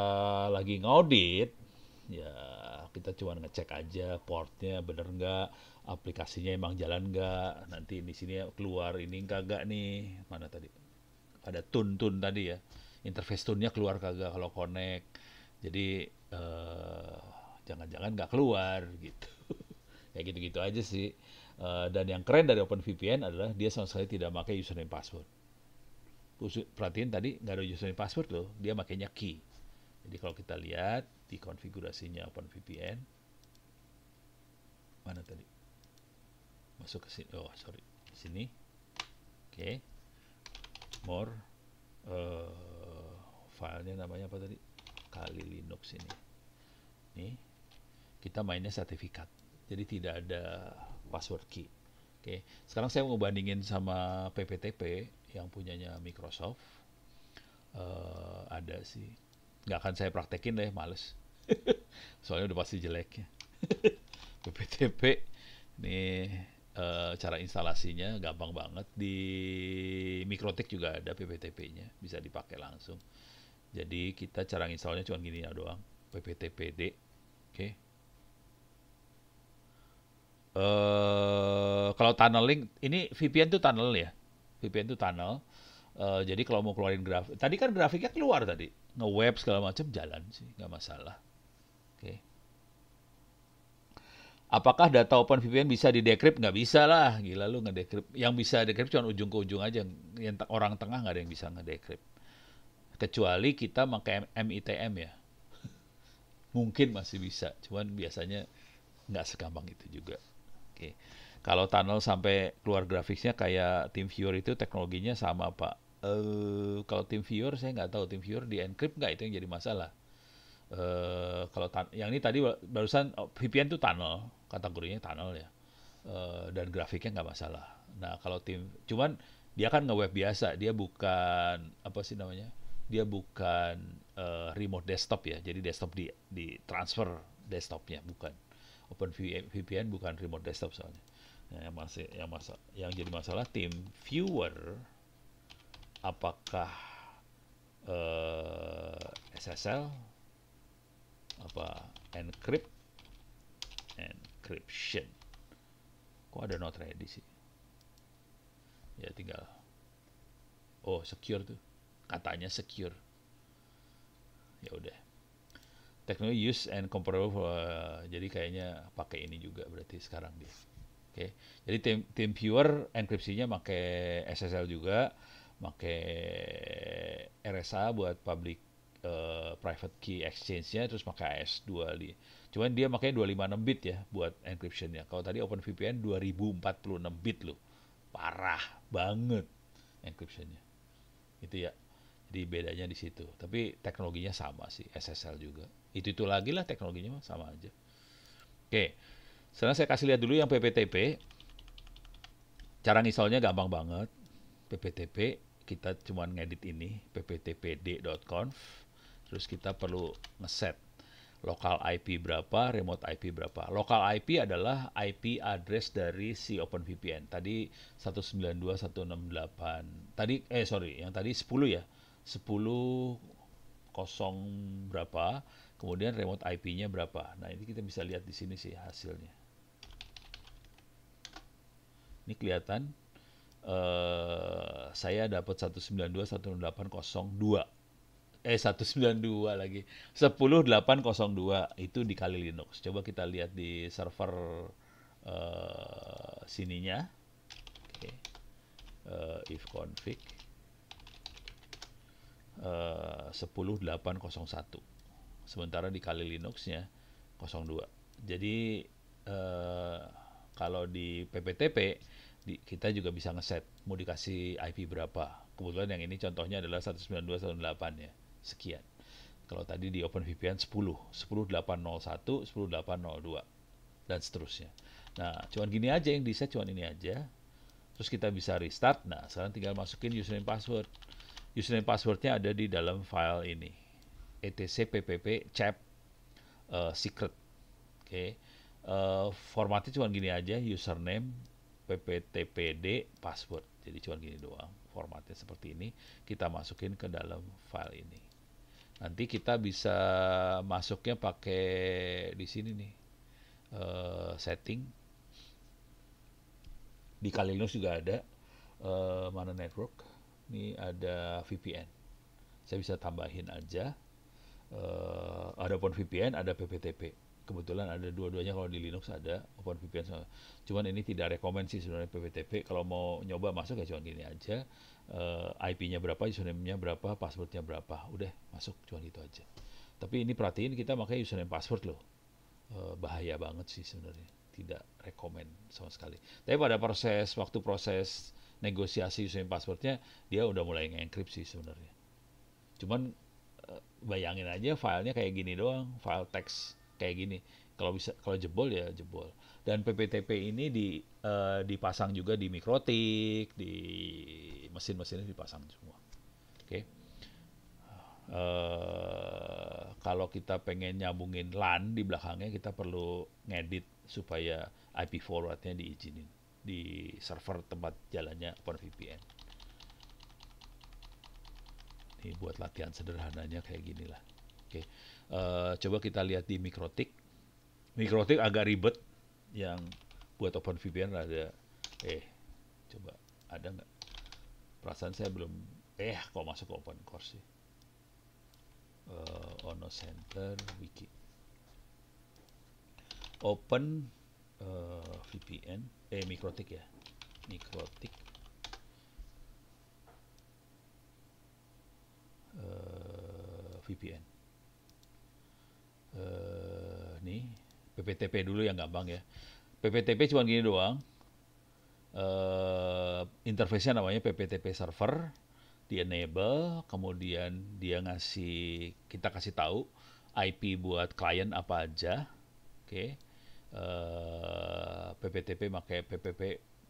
lagi ngaudit, ya kita cuma ngecek aja portnya bener nggak, aplikasinya emang jalan nggak. Nanti di sini keluar ini kagak nih, mana tadi? Ada tune tadi ya. Interface tune-nya keluar kagak kalau connect. Jadi jangan-jangan nggak keluar gitu. Kayak gitu-gitu aja sih. Dan yang keren dari OpenVPN adalah dia sama sekali tidak pakai username password. Perhatiin tadi nggak ada username password loh, dia makainya key. Jadi kalau kita lihat di konfigurasinya OpenVPN, mana tadi? Masuk ke sini, oh sorry, di sini. Oke, more, filenya namanya apa tadi? Kali Linux ini. Nih, kita mainnya sertifikat. Jadi tidak ada password key. Oke, sekarang saya mau bandingin sama PPTP yang punyanya Microsoft. Ada sih. Nggak akan saya praktekin deh, males. Soalnya udah pasti jelek ya. PPTP ini cara instalasinya gampang banget. Di Mikrotik juga ada PPTP-nya, bisa dipakai langsung. Jadi kita cara installnya cuma gini ya doang, pptpd. Oke. Kalau tunneling, ini VPN tuh tunnel ya. VPN tuh tunnel. Jadi kalau mau keluarin grafik, tadi kan grafiknya keluar tadi, nge-web segala macam jalan sih, nggak masalah. Oke. Apakah data OpenVPN bisa di-decrypt? Nggak bisa lah, gila lu nge-decrypt. Yang bisa decrypt cuma ujung ke ujung aja, yang orang tengah nggak ada yang bisa nge-decrypt. Kecuali kita pakai MITM ya, mungkin masih bisa, cuman biasanya nggak segampang itu juga. Oke. Kalau tunnel sampai keluar grafiknya kayak TeamViewer itu teknologinya sama Pak. Kalau TeamViewer saya nggak tahu TeamViewer di encrypt nggak, itu yang jadi masalah. Kalau yang ini tadi barusan VPN itu tunnel, kategorinya tunnel ya. Dan grafiknya nggak masalah. Nah kalau cuman dia kan nge-web biasa, dia bukan apa sih namanya? Dia bukan remote desktop ya, jadi desktop di transfer desktopnya bukan. OpenVPN bukan remote desktop soalnya. Nah, yang jadi masalah tim viewer apakah SSL apa encryption. Kok ada not ready sih? Ya tinggal secure tuh. Katanya secure. Ya udah. Teknologi use and comparable jadi kayaknya pakai ini juga berarti sekarang dia. Oke. Jadi tim viewer enkripsinya pakai SSL juga, pakai RSA buat public private key exchange-nya, terus pakai AES-2. Cuman dia makanya 256 bit ya buat encryption-nya. Kalau tadi OpenVPN 2046 bit loh. Parah banget encryption-nya. Itu ya. Jadi bedanya di situ. Tapi teknologinya sama sih, SSL juga. Itu lagi lah teknologinya mah sama aja. Oke. Sekarang saya kasih lihat dulu yang PPTP. Cara nginstalnya gampang banget. PPTP kita cuma ngedit ini pptpd.conf. Terus kita perlu ngeset local IP berapa, remote IP berapa. Local IP adalah IP address dari si OpenVPN. Tadi 192.168. Yang tadi 10 ya. 10 kosong berapa, kemudian remote IP-nya berapa. Nah, ini kita bisa lihat di sini sih hasilnya. Ini kelihatan saya dapat 192.168.02. 192 lagi. 10.802 itu dikali Linux. Coba kita lihat di server sininya. Oke. If config 10.801. Sementara dikali Linuxnya 02. Jadi kalau di PPTP kita juga bisa ngeset mau dikasih IP berapa. Kebetulan yang ini contohnya adalah 192.168 ya. Sekian. Kalau tadi di OpenVPN 10, 10.801, 10.802 dan seterusnya. Nah, cuman gini aja yang di-set, cuman ini aja. Terus kita bisa restart. Nah, sekarang tinggal masukin username password. Username passwordnya ada di dalam file ini. etc ppp chap secret. Oke. Formatnya cuma gini aja, username pptpd password. Jadi cuma gini doang. Formatnya seperti ini. Kita masukin ke dalam file ini. Nanti kita bisa masuknya pakai di sini nih. Setting. Di Kali Linux juga ada. Mana network? Ini ada VPN. Saya bisa tambahin aja. Ada OpenVPN, ada PPTP. Kebetulan ada dua-duanya kalau di Linux ada OpenVPN. Cuman ini tidak rekomend sih sebenarnya PPTP. Kalau mau nyoba masuk ya cuma gini aja. IP-nya berapa, username-nya berapa, password-nya berapa. Udah masuk cuma gitu aja. Tapi ini perhatiin kita pakai username password loh. Bahaya banget sih sebenarnya. Tidak rekomend sama sekali. Tapi pada waktu proses negosiasi username passwordnya dia udah mulai nge-encrypt sih sebenarnya. Cuman bayangin aja filenya kayak gini doang, file teks kayak gini. Kalau jebol ya jebol. Dan PPTP ini dipasang juga di Mikrotik, di mesin-mesinnya dipasang semua. Oke. Kalau kita pengen nyambungin LAN di belakangnya kita perlu ngedit supaya IP forwardnya diizinin di server tempat jalannya OpenVPN. Ini buat latihan sederhananya kayak gini lah. Oke, coba kita lihat di Mikrotik. Mikrotik agak ribet. Yang buat OpenVPN ada. Coba ada nggak? Perasaan saya belum kok masuk ke open course sih. Ono Center Wiki. Open VPN, Mikrotik ya. Mikrotik VPN. Nih, PPTP dulu yang gampang ya. PPTP cuma gini doang. Interface-nya namanya PPTP server, di enable, kemudian dia kita kasih tahu IP buat klien apa aja, oke. PPTP pakai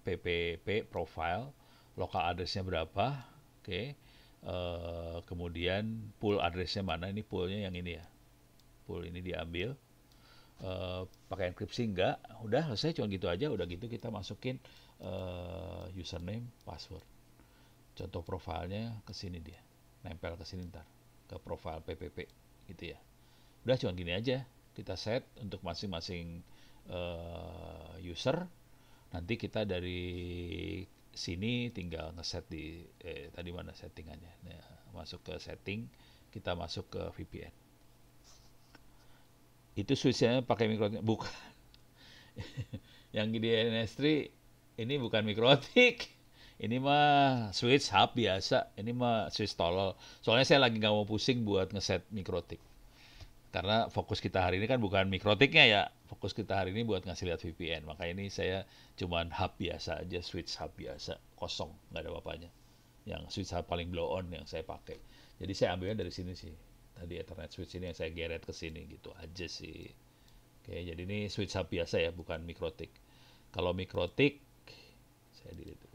PPP profile, lokal address-nya berapa, oke. Kemudian pool address-nya mana, ini poolnya yang ini ya, pool ini diambil. Pakai enkripsi enggak, udah selesai, cuma gitu aja. Udah gitu kita masukin username, password. Contoh profilnya ke sini dia, nempel ke sini ntar, ke profile PPP gitu ya. Udah cuma gini aja, kita set untuk masing-masing user. Nanti kita dari sini tinggal ngeset di tadi mana settingannya. Nah, masuk ke setting, kita masuk ke VPN. Itu switch-nya pakai mikrotik, bukan. Yang di NS3 ini bukan mikrotik. Ini mah switch hub biasa. Ini mah switch tolol. Soalnya saya lagi nggak mau pusing buat ngeset mikrotik. Karena fokus kita hari ini kan bukan mikrotiknya ya. Fokus kita hari ini buat ngasih lihat VPN. Maka ini saya cuman hub biasa aja, switch hub biasa. Kosong, nggak ada apa-apanya. Yang switch hub paling blow on yang saya pakai. Jadi saya ambilnya dari sini sih. Tadi Ethernet switch ini yang saya geret ke sini gitu aja sih. Oke, jadi ini switch hub biasa ya, bukan mikrotik. Kalau mikrotik, saya delete dulu.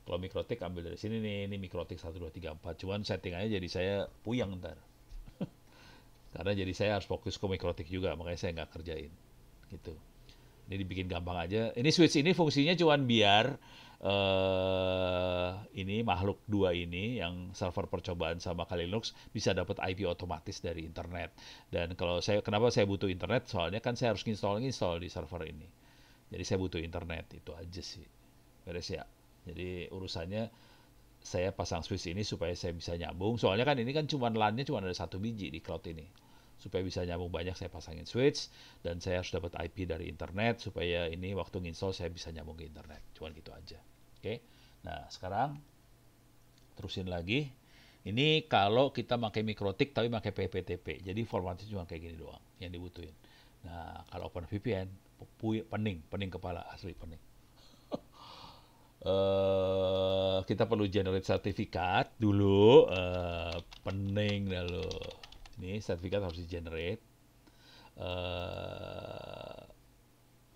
Kalau mikrotik ambil dari sini nih, ini mikrotik 1, 2, 3, 4. Cuman settingannya jadi saya puyeng ntar. Karena jadi saya harus fokus ke mikrotik juga, makanya saya nggak kerjain. Gitu. Ini dibikin gampang aja. Ini switch ini fungsinya cuman biar ini makhluk dua ini yang server percobaan sama Kali Linux bisa dapat IP otomatis dari internet. Dan kalau kenapa saya butuh internet? Soalnya kan saya harus install di server ini. Jadi saya butuh internet, itu aja sih. Beres ya. Jadi urusannya saya pasang switch ini supaya saya bisa nyambung. Soalnya kan ini kan LAN-nya cuma ada 1 biji di cloud ini. Supaya bisa nyambung banyak saya pasangin switch, dan saya harus dapat IP dari internet supaya ini waktu nginstall saya bisa nyambung ke internet. Cuman gitu aja. Oke. Nah, sekarang terusin lagi. Ini kalau kita pakai mikrotik tapi pakai PPTP. Jadi formatnya cuma kayak gini doang yang dibutuhin. Nah, kalau OpenVPN, pening kepala, asli pening. Kita perlu generate sertifikat dulu, pening dah lo. Ini sertifikat harus di generate,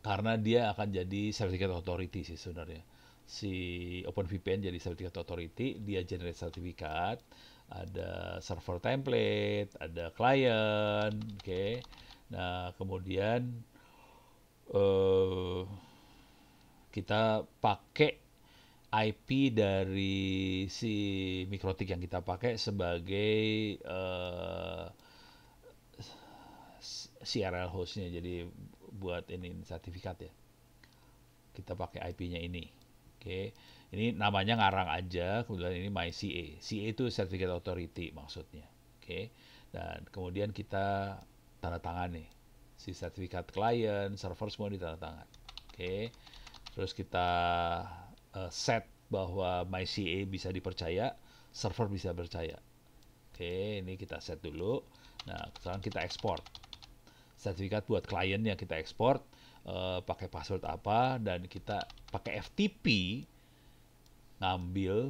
karena dia akan jadi sertifikat authority sih sebenarnya. Si OpenVPN jadi sertifikat authority, dia generate sertifikat, ada server template, ada client, oke. Nah, kemudian kita pakai IP dari si mikrotik yang kita pakai sebagai CRL hostnya, jadi buat ini sertifikat ya. Kita pakai IP-nya ini. Oke. Ini namanya ngarang aja, kemudian ini MyCA. CA itu Certificate Authority maksudnya. Oke. Dan kemudian kita tanda tangan nih. Si sertifikat klien, server semua ditandatangan. Oke. Terus kita set bahwa MyCA bisa dipercaya, server bisa percaya. Oke, ini kita set dulu. Nah, sekarang kita ekspor. Sertifikat buat kliennya kita ekspor, pakai password apa, dan kita pakai FTP ngambil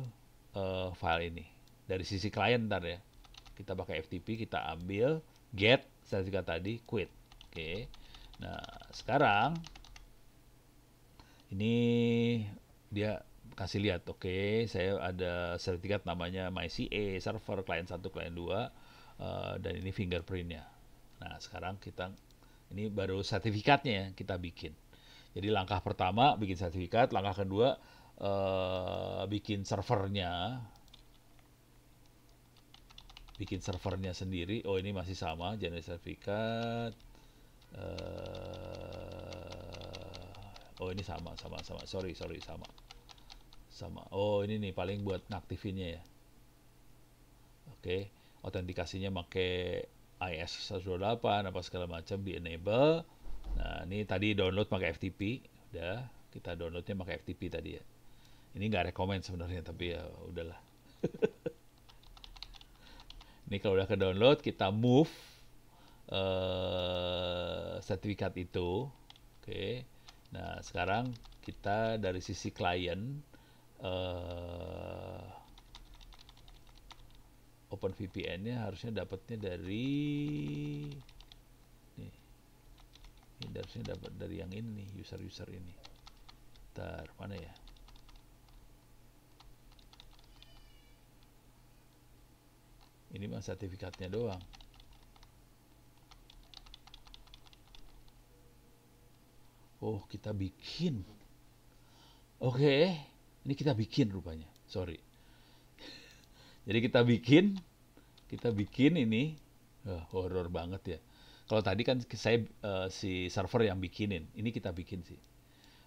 file ini. Dari sisi klien ntar ya. Kita pakai FTP, kita ambil, get sertifikat tadi, quit. Oke. Nah, sekarang ini dia kasih lihat, oke, saya ada sertifikat namanya MyCA, server, klien 1, klien 2, dan ini fingerprintnya. Nah, sekarang ini baru sertifikatnya ya, kita bikin. Jadi langkah pertama bikin sertifikat, langkah kedua bikin servernya. Bikin servernya sendiri. Oh, ini masih sama, generate sertifikat. Oh, ini sama. Sorry, sama. Oh, ini nih paling buat ngaktifinnya ya. Oke, autentikasinya pakai IS 128 apa segala macam di enable. Nah, ini tadi download pakai FTP, udah kita downloadnya pakai FTP tadi ya. Ini nggak rekomend sebenarnya, tapi ya udahlah. Ini kalau udah ke download, kita move sertifikat itu. Oke. Nah, sekarang kita dari sisi klien eh, OpenVPN-nya harusnya dapatnya dari nih, ini harusnya dapat dari yang ini nih, user-user ini. Ntar, mana ya? Ini mah sertifikatnya doang. Oh, kita bikin. Oke, ini kita bikin rupanya. Sorry. Jadi kita bikin ini. Horor banget ya. Kalau tadi kan saya si server yang bikinin, ini kita bikin sih.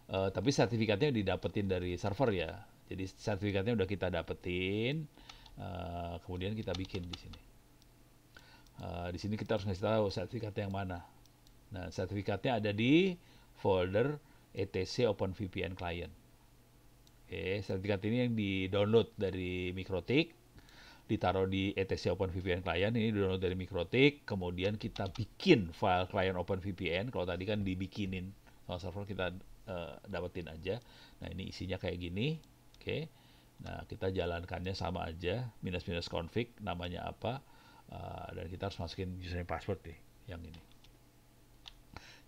Tapi sertifikatnya didapetin dari server ya. Jadi sertifikatnya udah kita dapetin, kemudian kita bikin di sini. Di sini kita harus ngasih tahu sertifikatnya yang mana. Nah, sertifikatnya ada di folder etc OpenVPN client. Oke, sertifikat ini yang di-download dari MikroTik, ditaruh di etc OpenVPN client, ini di-download dari MikroTik, kemudian kita bikin file client OpenVPN. Kalau tadi kan dibikinin sama server, kita dapetin aja. Nah, ini isinya kayak gini. Oke. Nah, kita jalankannya sama aja, minus config, namanya apa, dan kita harus masukin username password deh, yang ini.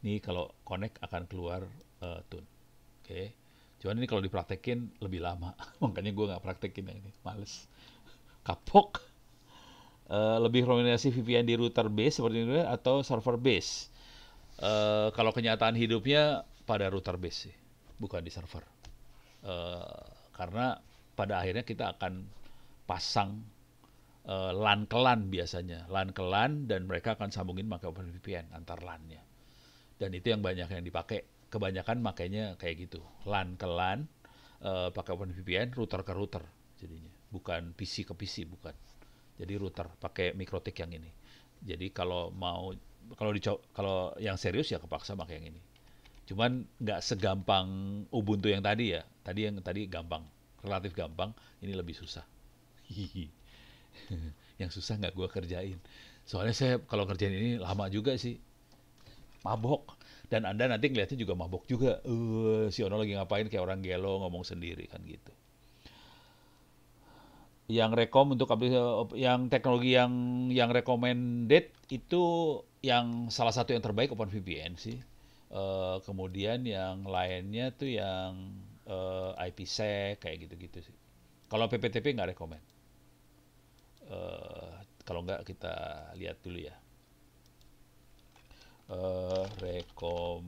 Ini kalau connect akan keluar tune. Oke. Cuman ini kalau dipraktekin lebih lama. Makanya gue nggak praktekin yang ini. Males. Kapok. Lebih rekomendasi VPN di router base seperti ini atau server base? Kalau kenyataan hidupnya pada router base sih. Bukan di server. Karena pada akhirnya kita akan pasang LAN ke LAN biasanya. LAN ke LAN dan mereka akan sambungin pakai OpenVPN antar LAN-nya. Dan itu yang banyak yang dipakai. Kebanyakan makanya kayak gitu. LAN ke LAN, pakai OpenVPN, router ke router jadinya. Bukan PC ke PC, bukan. Jadi router, pakai MikroTik yang ini. Jadi kalau mau, kalau yang serius ya kepaksa pakai yang ini. Cuman nggak segampang Ubuntu yang tadi ya. Tadi gampang, relatif gampang. Ini lebih susah. Yang susah nggak gue kerjain. Soalnya saya kalau kerjain ini lama juga sih. Mabok. Dan Anda nanti ngeliatnya juga mabok juga. Si Ono lagi ngapain kayak orang gelo ngomong sendiri kan gitu. Yang rekom untuk yang teknologi yang recommended itu yang salah satu yang terbaik OpenVPN sih. Kemudian yang lainnya tuh yang IPsec kayak gitu-gitu sih. Kalau PPTP nggak rekomend. Kalau nggak kita lihat dulu ya. Recommended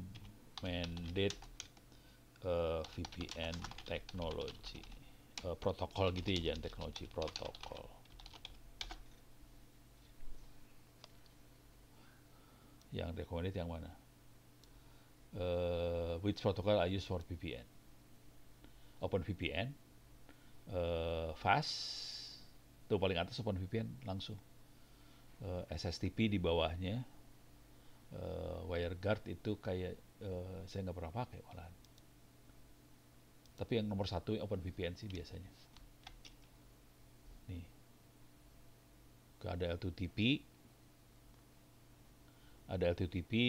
VPN technology, protokol gitu ya, jangan teknologi, protokol. Yang recommended yang mana? Which protocol I use for VPN? OpenVPN, fast, tuh paling atas OpenVPN langsung. SSTP di bawahnya. WireGuard itu kayak saya nggak pernah pakai malahan. Tapi yang nomor satu OpenVPN sih biasanya. Nih, ada L2TP,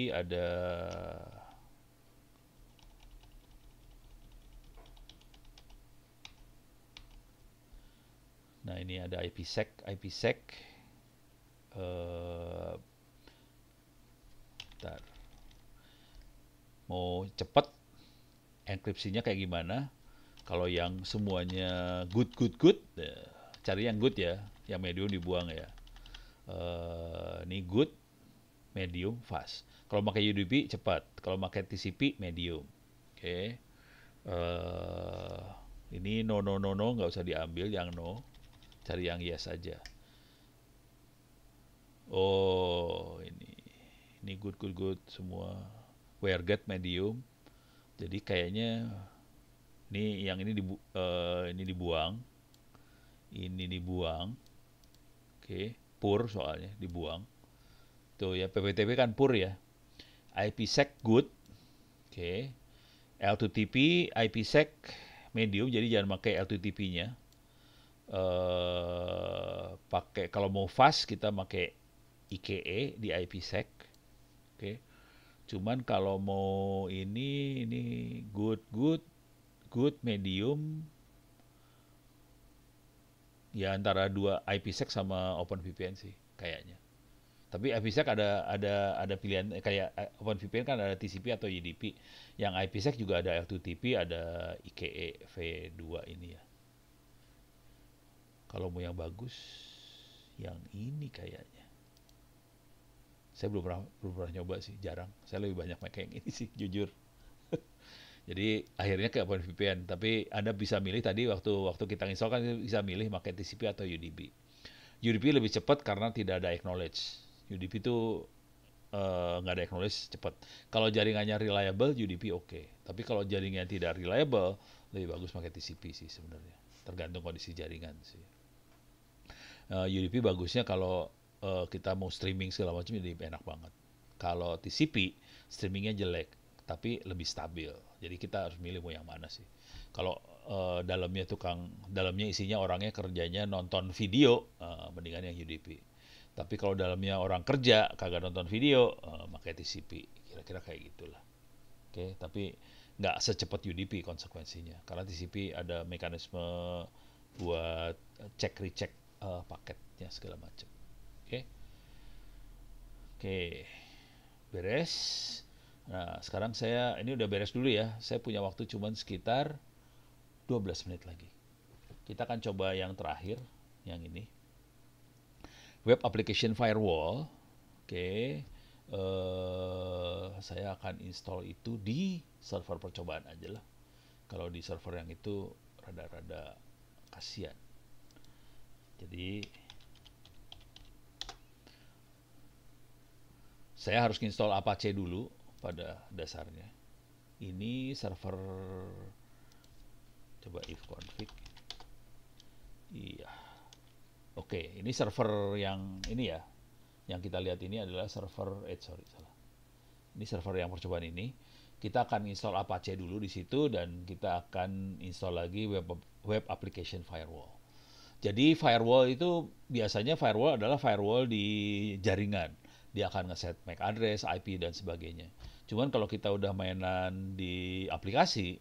ada nah ini ada IPsec, bentar. Mau cepet enkripsinya kayak gimana? Kalau yang semuanya good, cari yang good ya, yang medium dibuang ya. Ini good, medium, fast. Kalau pakai UDP cepat, kalau pakai TCP medium. Oke. Ini no nggak usah diambil yang no, cari yang yes aja. Oh ini good semua. WireGuard medium. Jadi kayaknya ini dibuang, ini dibuang. Oke, pur soalnya dibuang. Tuh ya, PPTP kan pur ya. IPsec good. Oke. L2TP, IPsec medium, jadi jangan pakai L2TP-nya. Pakai kalau mau fast kita pakai IKE di IPsec. Oke. Cuman kalau mau ini good good good medium ya antara dua IPsec sama OpenVPN sih kayaknya. Tapi IPsec ada pilihan kayak OpenVPN kan ada TCP atau UDP. Yang IPsec juga ada L2TP, ada IKE V2 ini ya. Kalau mau yang bagus, yang ini kayaknya. Saya belum pernah nyoba sih, jarang. Saya lebih banyak pakai yang ini sih, jujur. Jadi akhirnya ke OpenVPN. Tapi Anda bisa milih tadi waktu kita install kan bisa milih pakai TCP atau UDP. UDP lebih cepat karena tidak ada acknowledge. UDP itu nggak ada acknowledge cepat. Kalau jaringannya reliable, UDP oke. Tapi kalau jaringannya tidak reliable, lebih bagus pakai TCP sih sebenarnya. Tergantung kondisi jaringan sih. UDP bagusnya kalau kita mau streaming segala macam jadi enak banget. Kalau TCP streamingnya jelek, tapi lebih stabil. Jadi kita harus milih mau yang mana sih. Kalau dalamnya isinya orangnya kerjanya nonton video, mendingan yang UDP. Tapi kalau dalamnya orang kerja kagak nonton video, pakai TCP. Kira-kira kayak gitulah. Oke, tapi nggak secepat UDP konsekuensinya. Karena TCP ada mekanisme buat cek recheck paketnya segala macam. Oke, oke, beres. Nah, sekarang ini udah beres dulu ya. Saya punya waktu cuman sekitar 12 menit lagi. Kita akan coba yang terakhir, yang ini. Web Application Firewall. Oke, saya akan install itu di server percobaan aja lah. Kalau di server yang itu rada-rada kasihan. Jadi saya harus install Apache dulu pada dasarnya. Ini server, coba if config. Iya. Oke, ini server yang ini ya. Yang kita lihat ini adalah server salah. Ini server yang percobaan ini. Kita akan install Apache dulu di situ dan kita akan install lagi web application firewall. Jadi firewall itu biasanya firewall adalah firewall di jaringan. Dia akan ngeset MAC address, IP dan sebagainya. Cuman kalau kita udah mainan di aplikasi,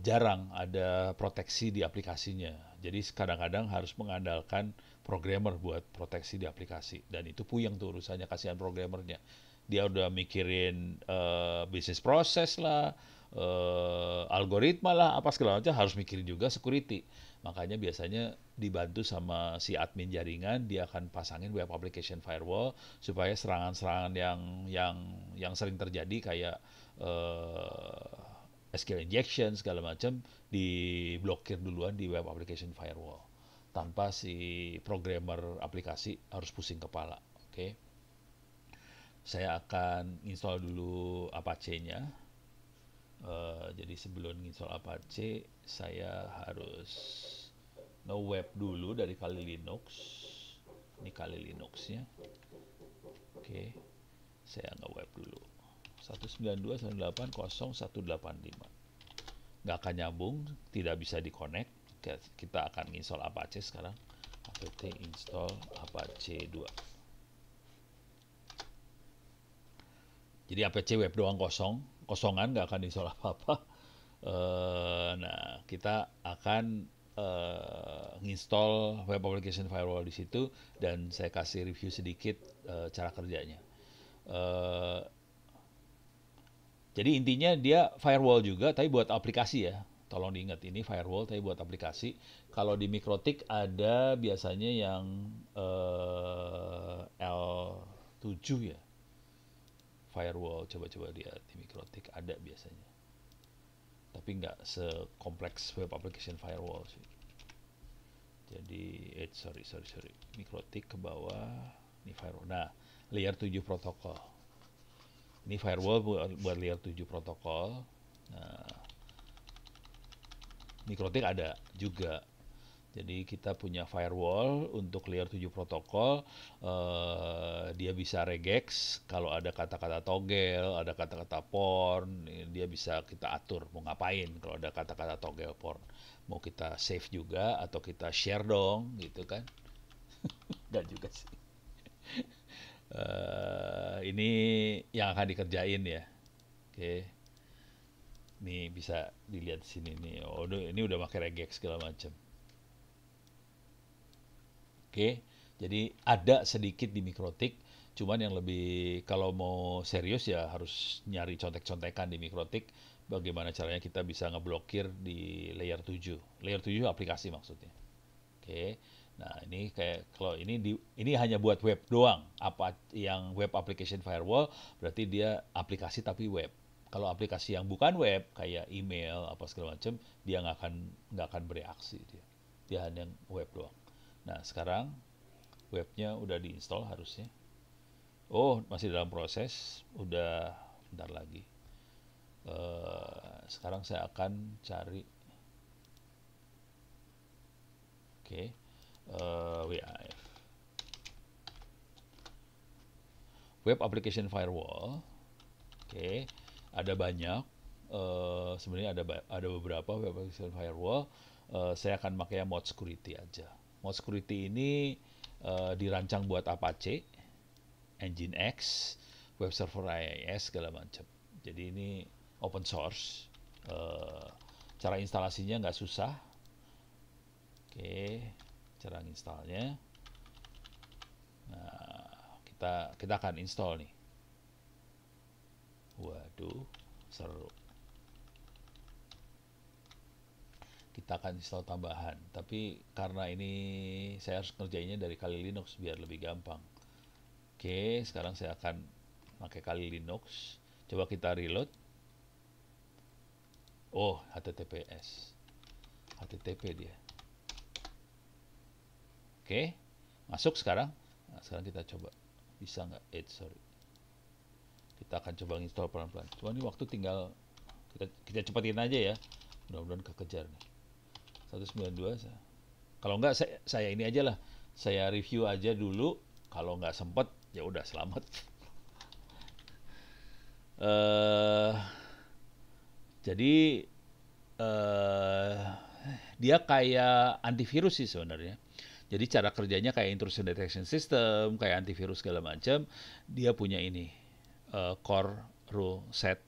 jarang ada proteksi di aplikasinya. Jadi kadang-kadang harus mengandalkan programmer buat proteksi di aplikasi. Dan itu puyeng tuh urusannya, kasihan programmernya. Dia udah mikirin bisnis proses lah, algoritma lah, apa segala macam, harus mikirin juga security. Makanya biasanya dibantu sama si admin jaringan, dia akan pasangin web application firewall supaya serangan-serangan yang sering terjadi kayak SQL injection segala macam diblokir duluan di web application firewall tanpa si programmer aplikasi harus pusing kepala. Oke. Saya akan install dulu Apache-nya. Jadi sebelum install Apache, saya harus no-web dulu dari Kali Linux. Ini Kali Linux-nya. Oke, saya nge-web dulu. 192.168.0.185. Nggak akan nyambung, tidak bisa di-connect. Kita akan install Apache sekarang. apt install Apache 2. Jadi Apache web doang kosongan, nggak akan install apa-apa. Nah, kita akan nginstall web application firewall di situ dan saya kasih review sedikit cara kerjanya. Jadi intinya dia firewall juga, tapi buat aplikasi ya. Tolong diingat, ini firewall tapi buat aplikasi. Kalau di MikroTik ada biasanya yang L7 ya. Firewall, coba-coba lihat di MikroTik ada biasanya. Tapi nggak sekompleks web application firewall sih. Jadi, sorry. MikroTik ke bawah, ini firewall. Nah, layer 7 protokol. Ini firewall buat layer 7 protokol. Nah, MikroTik ada juga. Jadi kita punya firewall untuk layer 7 protokol, dia bisa regex kalau ada kata-kata toggle, ada kata-kata porn, dia bisa kita atur mau ngapain kalau ada kata-kata toggle porn. Mau kita save juga atau kita share dong gitu kan. Enggak juga sih. Ini yang akan dikerjain ya. Oke. Nih bisa dilihat sini nih. Oh, ini udah pakai regex segala macam. Oke, jadi ada sedikit di mikrotik, cuman yang lebih kalau mau serius ya harus nyari contek-contekan di mikrotik. Bagaimana caranya kita bisa ngeblokir di layer 7. Layer 7 aplikasi maksudnya. Oke. Nah, ini kayak kalau ini hanya buat web doang. Apa yang web application firewall berarti dia aplikasi tapi web. Kalau aplikasi yang bukan web kayak email apa segala macam, dia nggak akan bereaksi dia. Dia hanya web doang. Nah, sekarang webnya udah diinstal harusnya. Oh, masih dalam proses. Udah bentar lagi. Sekarang saya akan cari. Oke. WAF. Web Application Firewall. Oke. Ada banyak. Sebenarnya ada beberapa web application firewall. Saya akan pakai yang Mod Security aja. Mod Security ini dirancang buat Apache, Nginx, web server IIS segala macam. Jadi ini open source. Cara instalasinya nggak susah. Oke, cara installnya. Nah, kita akan install nih. Waduh, seru. Kita akan install tambahan. Tapi karena ini saya harus ngerjainnya dari Kali Linux biar lebih gampang. Oke, sekarang saya akan pakai Kali Linux. Coba kita reload. Oh, HTTPS. HTTP dia. Oke, masuk sekarang. Nah, sekarang kita coba. Bisa nggak? Sorry. Kita akan coba install pelan-pelan. Cuma ini waktu tinggal kita cepatin aja ya. Mudah-mudahan kekejar nih. 192. Kalau nggak saya ini aja lah. Saya review aja dulu. Kalau nggak sempet, ya udah selamat. eh jadi eh dia kayak antivirus sih sebenarnya. Jadi cara kerjanya kayak intrusion detection system, kayak antivirus segala macam. Dia punya ini core rule set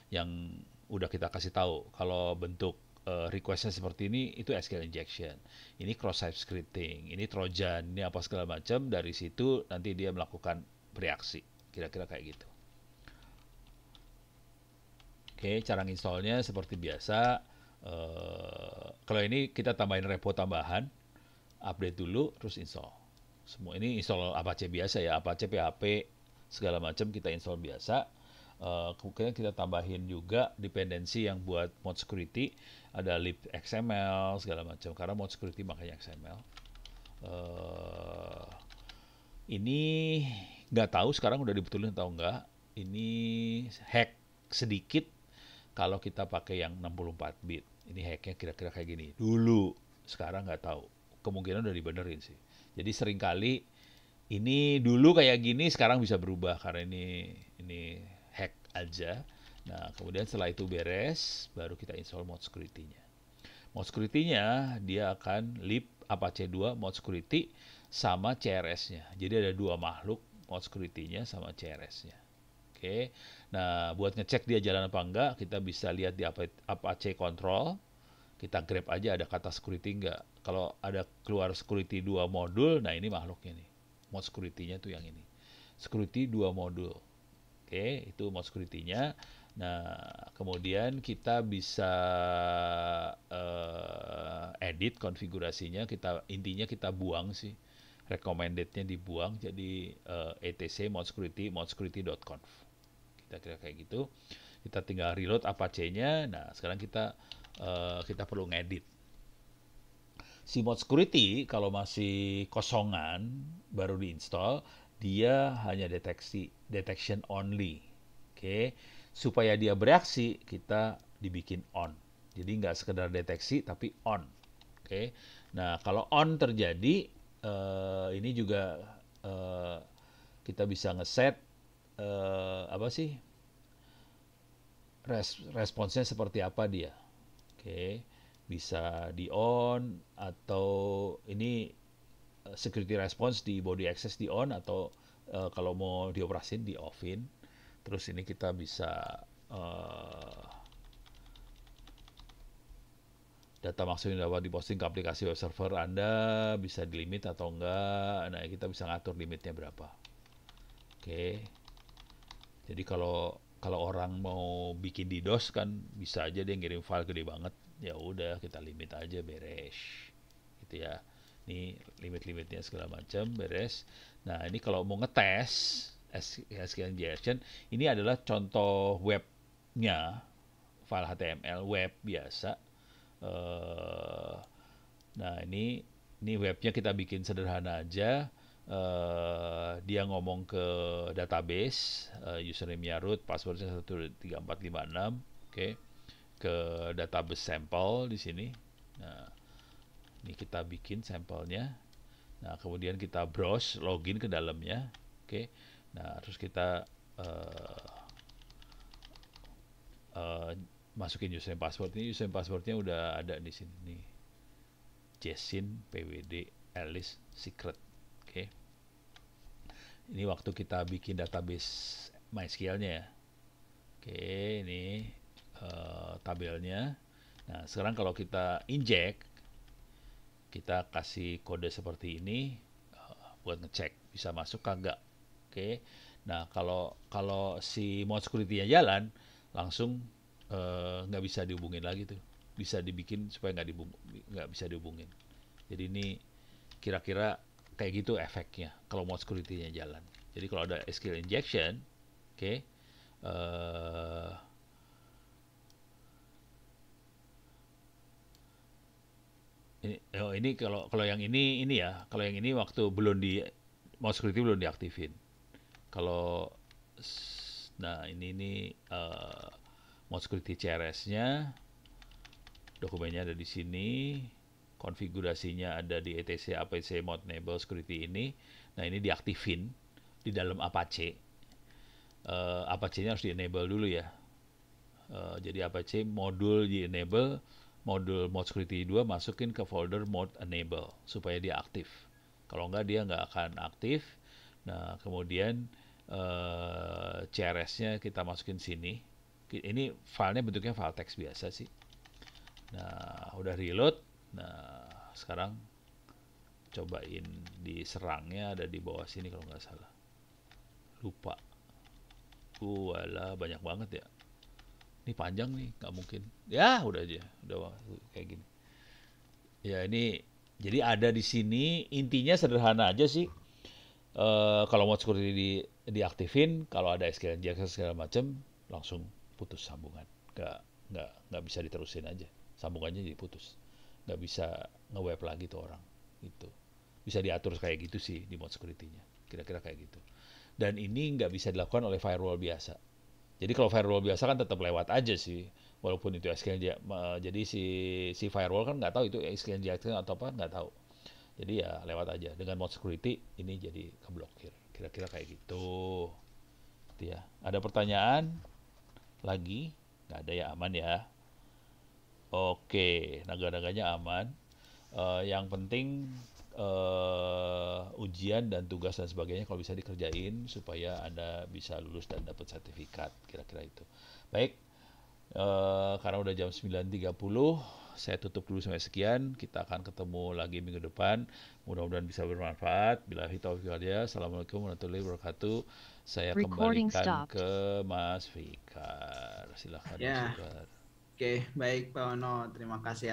yang udah kita kasih tahu. Kalau bentuk requestnya seperti ini, itu SQL injection. Ini cross-site scripting, ini Trojan, ini apa segala macam. Dari situ nanti dia melakukan bereaksi. Kira-kira kayak gitu. Oke, cara installnya seperti biasa. Kalau ini kita tambahin repo tambahan, update dulu, terus install. Semua ini install Apache biasa ya, Apache PHP segala macam kita install biasa. Kemudian kita tambahin juga dependensi yang buat mod security, ada lib XML segala macam. Karena mod security makanya XML. Ini nggak tahu sekarang udah dibetulin atau enggak. Ini hack sedikit kalau kita pakai yang 64 bit. Ini hacknya kira-kira kayak gini. Dulu, sekarang nggak tahu. Kemungkinan udah dibenerin sih. Jadi seringkali ini dulu kayak gini, sekarang bisa berubah karena ini hack aja. Nah, kemudian setelah itu beres, baru kita install mod security-nya. Mod security-nya dia akan lib Apache 2 mod security sama CRS-nya. Jadi ada dua makhluk mod security-nya sama CRS-nya. Oke. Nah, buat ngecek dia jalan apa enggak, kita bisa lihat di Apache control. Kita grab aja ada kata security enggak. Kalau ada keluar security 2 modul, nah ini makhluknya nih. Mod security-nya tuh yang ini. Security 2 modul. Oke, itu mod security-nya. Nah, kemudian kita bisa edit konfigurasinya. Intinya kita buang sih. Recommended-nya dibuang jadi etc modsecurity.conf. Kita kira kayak gitu. Kita tinggal reload Apache-nya. Nah, sekarang kita perlu ngedit. Si mod security kalau masih kosongan baru diinstal, dia hanya detection only. Oke, supaya dia bereaksi kita dibikin on. Jadi nggak sekedar deteksi tapi on. Oke. Nah, kalau on terjadi, ini juga eh, kita bisa ngeset apa sih responsnya seperti apa dia. Oke, bisa di on atau ini security response di body access di on atau kalau mau dioperasin di offin. Terus ini kita bisa eh, data maksudnya dapat diposting ke aplikasi web server Anda bisa di limit atau enggak. Nah, kita bisa ngatur limitnya berapa. Oke. Jadi kalau kalau orang mau bikin DDoS kan bisa aja dia ngirim file gede banget. Ya udah kita limit aja beres. Gitu ya. Ini limit-limitnya segala macam beres. Nah, ini kalau mau ngetes SQL injection, ini adalah contoh webnya, file HTML web biasa. Eh, nah, ini webnya kita bikin sederhana aja. Dia ngomong ke database, username-nya root, passwordnya 13456, oke, ke database sampel di sini. Nah, ini kita bikin sampelnya. Nah, kemudian kita browse, login ke dalamnya, oke. Nah, terus kita uh, uh, masukin username password. Ini username passwordnya udah ada di sini nih. Jason PWD Alice Secret, oke. Ini waktu kita bikin database MySQL-nya ya. Oke, ini tabelnya. Nah, sekarang kalau kita inject, kita kasih kode seperti ini buat ngecek bisa masuk kagak. Oke. Nah, kalau kalau si mode security-nya jalan, langsung nggak bisa dihubungin lagi tuh. Bisa dibikin supaya nggak bisa dihubungin. Jadi ini kira-kira kayak gitu efeknya kalau mode security-nya jalan. Jadi kalau ada SQL injection, oke, okay, ini kalau kalau yang ini ya, kalau yang ini waktu belum di mode security belum diaktifin. Kalau nah ini mode security CRS-nya, dokumennya ada di sini, konfigurasinya ada di etc apc mode enable security ini. Nah, ini diaktifin di dalam Apache. Apache-nya harus di-enable dulu ya. Jadi Apache modul di-enable, modul mode security 2 masukin ke folder mode enable supaya dia aktif. Kalau enggak dia nggak akan aktif. Nah, kemudian CRS-nya kita masukin sini. Ini filenya bentuknya file teks biasa sih. Nah, udah reload. Nah, sekarang cobain diserangnya ada di bawah sini kalau nggak salah. Lupa. Walah, banyak banget ya. Ini panjang nih, nggak mungkin. Ya, udah aja. Udah kayak gini. Ya, ini jadi ada di sini. Intinya sederhana aja sih. Kalau mau security diaktifin, kalau ada SQL injection segala macam, langsung putus sambungan. Nggak bisa diterusin aja. Sambungannya jadi putus. Nggak bisa nge-web lagi tuh orang. Gitu. Bisa diatur kayak gitu sih di mode security-nya. Kira-kira kayak gitu. Dan ini nggak bisa dilakukan oleh firewall biasa. Jadi kalau firewall biasa kan tetap lewat aja sih, walaupun itu SQL. Jadi si firewall kan nggak tahu itu SQL injection atau apa, nggak tahu. Jadi ya lewat aja. Dengan mode security ini jadi keblokir. Kira-kira kayak gitu. Gitu ya. Ada pertanyaan lagi? Nggak ada ya, aman ya. Oke, naga-naganya aman. Yang penting ujian dan tugas dan sebagainya kalau bisa dikerjain supaya Anda bisa lulus dan dapat sertifikat. Kira-kira itu. Baik, karena udah jam 9.30, saya tutup dulu sampai sekian. Kita akan ketemu lagi minggu depan. Mudah-mudahan bisa bermanfaat. Billahi taufiq wal hidayah. Assalamualaikum warahmatullahi wabarakatuh. Saya kembalikan ke Mas Fikar. Silakan Mas Ya, Fikar. oke, baik Pak Ono. Terima kasih